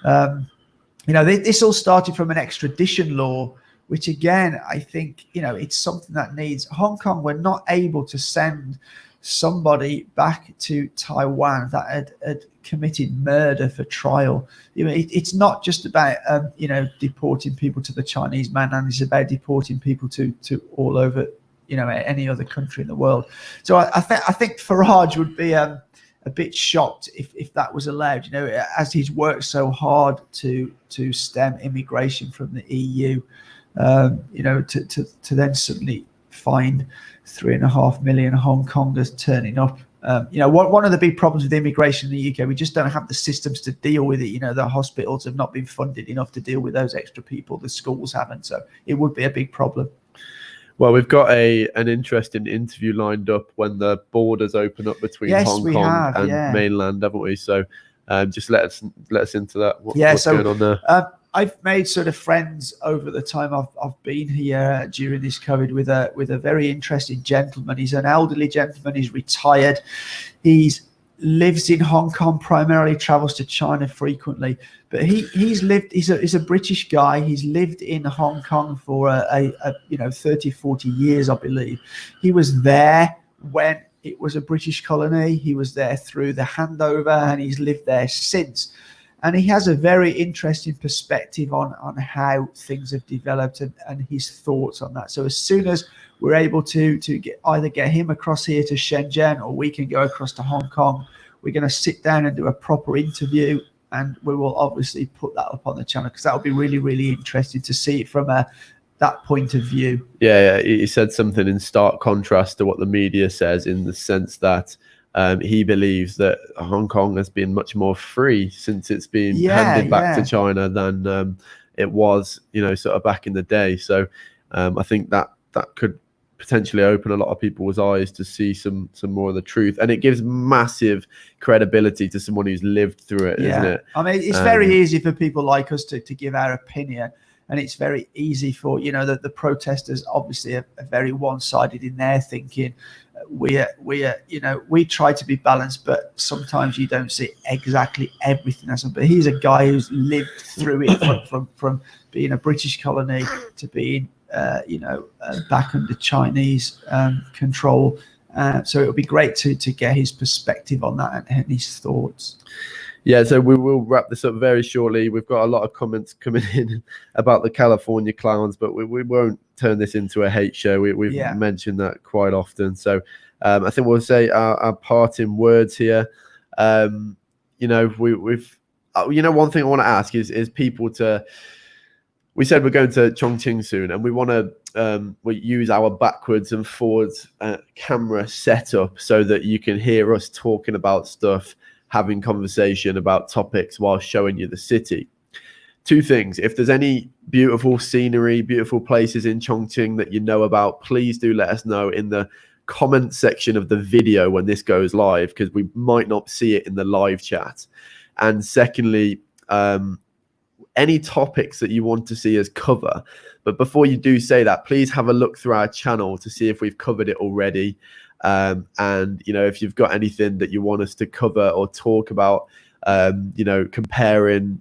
You know, this all started from an extradition law, which again, I think, you know, it's something that needs. Hong Kong were not able to send somebody back to Taiwan that had committed murder for trial. You know, it's not just about you know, deporting people to the Chinese mainland. It's about deporting people to all over, you know, any other country in the world. So I think Farage would be a bit shocked if that was allowed, you know, as he's worked so hard to stem immigration from the EU, you know, to then suddenly find 3.5 million Hong Kongers turning up. One of the big problems with immigration in the UK, we just don't have the systems to deal with it. The hospitals have not been funded enough to deal with those extra people. The schools haven't, so it would be a big problem. Well, we've got an interesting interview lined up when the borders open up between Hong Kong and mainland, haven't we? So just let us into that. What's going on there? I've made sort of friends over the time I've been here during this COVID with a very interesting gentleman. He's an elderly gentleman. He's retired. He lives in Hong Kong primarily, travels to China frequently. But he's a British guy. He's lived in Hong Kong for 30, 40 years, I believe. He was there when it was a British colony. He was there through the handover, and he's lived there since. And he has a very interesting perspective on how things have developed and his thoughts on that. So as soon as we're able to either get him across here to Shenzhen, or we can go across to Hong Kong, we're going to sit down and do a proper interview, and we will obviously put that up on the channel, because that will be really, really interesting to see it from that point of view. Yeah, he said something in stark contrast to what the media says, in the sense that he believes that Hong Kong has been much more free since it's been handed back to China than it was, sort of back in the day. So I think that could potentially open a lot of people's eyes to see some more of the truth, and it gives massive credibility to someone who's lived through it, isn't it? I mean, it's very easy for people like us to give our opinion, and it's very easy for the protesters obviously are very one-sided in their thinking. We try to be balanced, but sometimes you don't see exactly everything. But he's a guy who's lived through it from being a British colony to being back under Chinese control. So it'll be great to get his perspective on that and his thoughts. Yeah, so we will wrap this up very shortly. We've got a lot of comments coming in about the California clowns, but we won't turn this into a hate show. We've mentioned that quite often. So I think we'll say our parting words here. One thing I want to ask is people to. We said we're going to Chongqing soon, and we want to we use our backwards and forwards camera setup so that you can hear us talking about stuff, having conversation about topics while showing you the city. Two things: if there's any beautiful scenery, beautiful places in Chongqing that you know about, please do let us know in the comment section of the video when this goes live, because we might not see it in the live chat. And secondly, any topics that you want to see us cover. But before you do say that, please have a look through our channel to see if we've covered it already. And if you've got anything that you want us to cover or talk about, comparing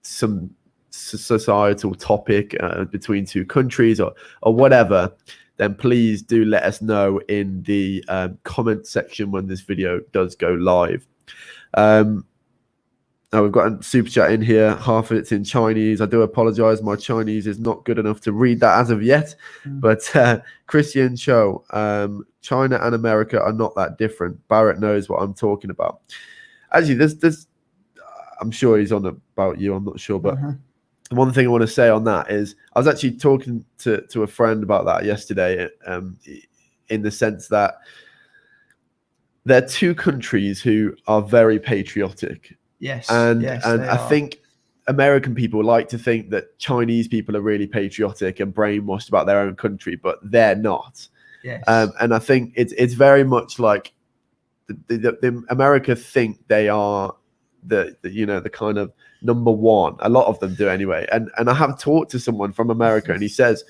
some societal topic between two countries or whatever, then please do let us know in the comment section when this video does go live. Now we've got a super chat in here. Half of it's in Chinese. I do apologize. My Chinese is not good enough to read that as of yet. But Christian Cho, China and America are not that different. Barrett knows what I'm talking about. Actually, there's I'm sure he's on about you. I'm not sure. But one thing I want to say on that is I was actually talking to a friend about that yesterday, in the sense that there are two countries who are very patriotic. Yes. And I think American people like to think that Chinese people are really patriotic and brainwashed about their own country, but they're not. Yes. And I think it's very much like the America think they are the kind of number one. A lot of them do anyway. And I have talked to someone from America, and he says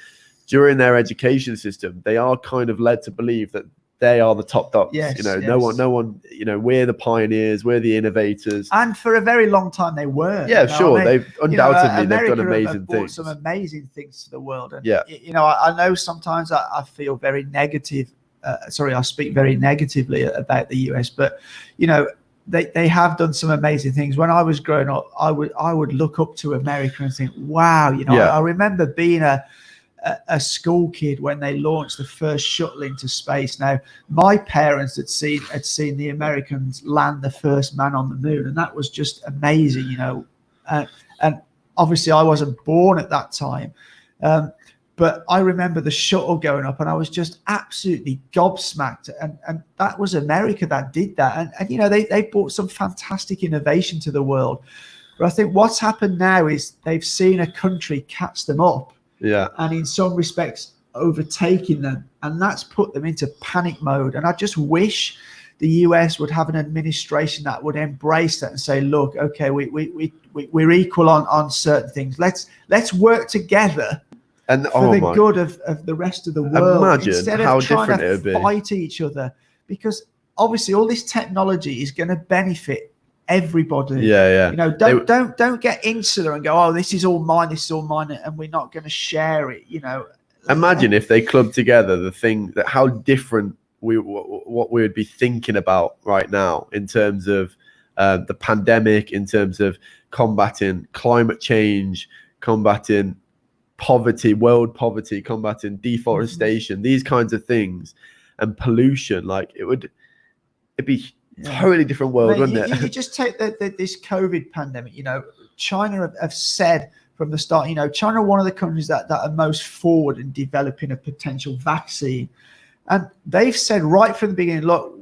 during their education system, they are kind of led to believe that they are the top dogs. Yes, no one, we're the pioneers, we're the innovators. And for a very long time they were. Yeah, sure. They've undoubtedly they've done amazing have things. Some amazing things to the world. And I know sometimes I feel very negative. I speak very negatively about the US, but they have done some amazing things. When I was growing up, I would look up to America and think, wow, I remember being a school kid when they launched the first shuttle into space. Now, my parents had seen the Americans land the first man on the moon, and that was just amazing, and obviously I wasn't born at that time. But I remember the shuttle going up and I was just absolutely gobsmacked. And that was America that did that. And you know, they brought some fantastic innovation to the world. But I think what's happened now is they've seen a country catch them up. Yeah. And in some respects, overtaking them. And that's put them into panic mode. And I just wish the US would have an administration that would embrace that and say, look, okay, we're equal on certain things. Let's work together. And for the good of the rest of the world, instead of trying to fight each other, because obviously all this technology is going to benefit everybody. Yeah. You know, don't get insular and go, oh, this is all mine, and we're not going to share it. You know, imagine if they clubbed together the thing that how different what we would be thinking about right now in terms of the pandemic, in terms of combating climate change, combating poverty, world poverty, combating deforestation, these kinds of things, and pollution. Like it'd be totally different world, wouldn't it? You just take this COVID pandemic. You know, China have said from the start, you know, China are one of the countries that are most forward in developing a potential vaccine, and they've said right from the beginning, look,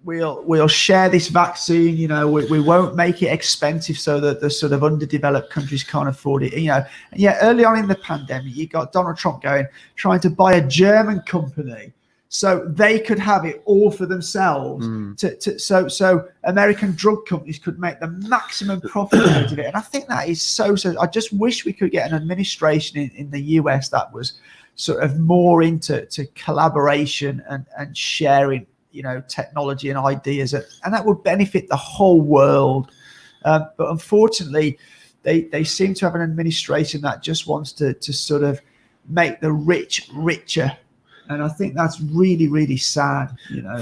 we'll share this vaccine. You know, we won't make it expensive so that the sort of underdeveloped countries can't afford it. You know, and yet early on in the pandemic, you got Donald Trump trying to buy a German company so they could have it all for themselves. So American drug companies could make the maximum profit out of it. And I think that is so. I just wish we could get an administration in the US that was sort of more into collaboration and sharing, you know, technology and ideas, and that would benefit the whole world. But unfortunately, they seem to have an administration that just wants to sort of make the rich richer, and I think that's really, really sad. You know,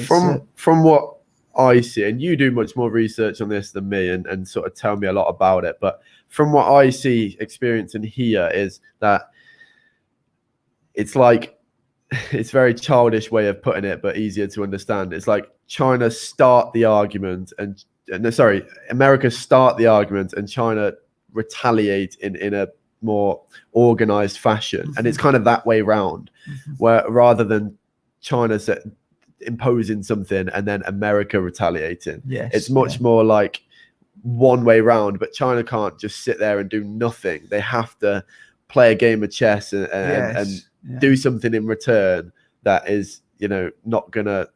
from what I see, and you do much more research on this than me, and sort of tell me a lot about it. But from what I see, experience, and hear is that it's like, it's a very childish way of putting it, but easier to understand. It's like China start the argument America start the argument and China retaliate in a more organized fashion. And it's kind of that way round, where rather than China imposing something and then America retaliating, it's much more like one way round. But China can't just sit there and do nothing. They have to play a game of chess and do something in return that is, you know, not gonna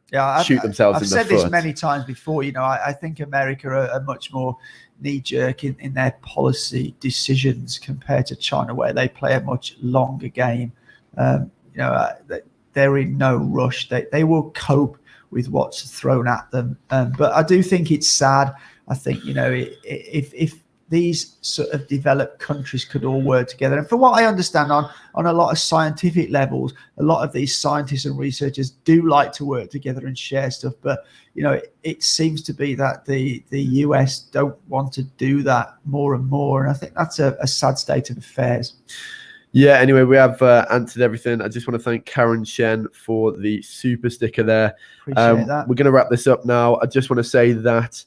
shoot themselves in the foot. I've said this many times before. You know, I think America are much more knee-jerk in their policy decisions compared to China, where they play a much longer game. You know, they're in no rush. They will cope with what's thrown at them. But I do think it's sad. I think, you know, if these sort of developed countries could all work together. And from what I understand on a lot of scientific levels, a lot of these scientists and researchers do like to work together and share stuff. But, you know, it seems to be that the US don't want to do that more and more. And I think that's a sad state of affairs. Yeah, anyway, we have answered everything. I just want to thank Karen Shen for the super sticker there. Appreciate that. We're going to wrap this up now. I just want to say that,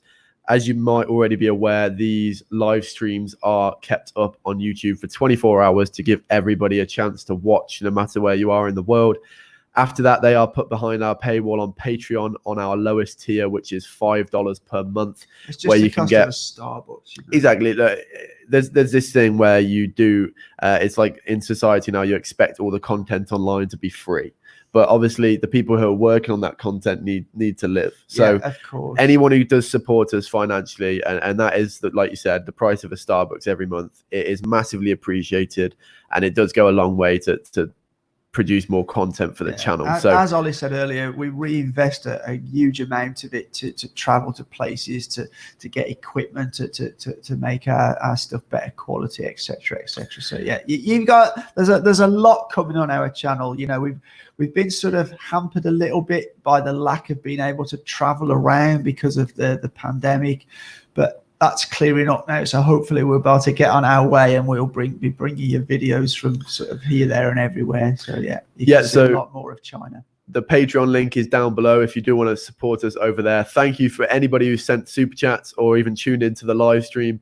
as you might already be aware, these live streams are kept up on YouTube for 24 hours to give everybody a chance to watch, no matter where you are in the world. After that, they are put behind our paywall on Patreon on our lowest tier, which is $5 per month. It's just where you can get Starbucks. You know? Exactly. Look, there's this thing where you do. It's like in society now, you expect all the content online to be free. But obviously, the people who are working on that content need to live. So of course, anyone who does support us financially, and that is, like you said, the price of a Starbucks every month, it is massively appreciated. And it does go a long way to produce more content for the channel. So as Ollie said earlier, we reinvest a huge amount of it to travel to places, to get equipment, to make our stuff better quality, etc. So yeah, you've got there's a lot coming on our channel. You know, we've been sort of hampered a little bit by the lack of being able to travel around because of the pandemic, but that's clearing up now. So hopefully we're about to get on our way, and we'll be bringing you videos from sort of here, there, and everywhere. So yeah, you can see a lot more of China. The Patreon link is down below if you do want to support us over there. Thank you for anybody who sent super chats or even tuned into the live stream.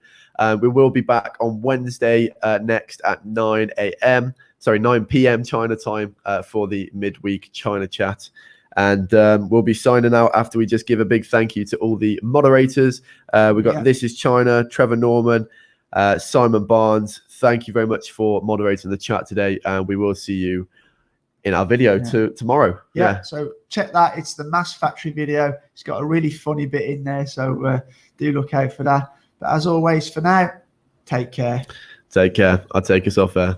We will be back on Wednesday next at 9 a.m. 9 p.m. China time for the midweek China chat. And we'll be signing out after we just give a big thank you to all the moderators. We've got This Is China, Trevor Norman, Simon Barnes. Thank you very much for moderating the chat today. And we will see you in our video tomorrow. So check that. It's the Mass Factory video. It's got a really funny bit in there. So do look out for that. But as always, for now, take care. Take care. I'll take us off there.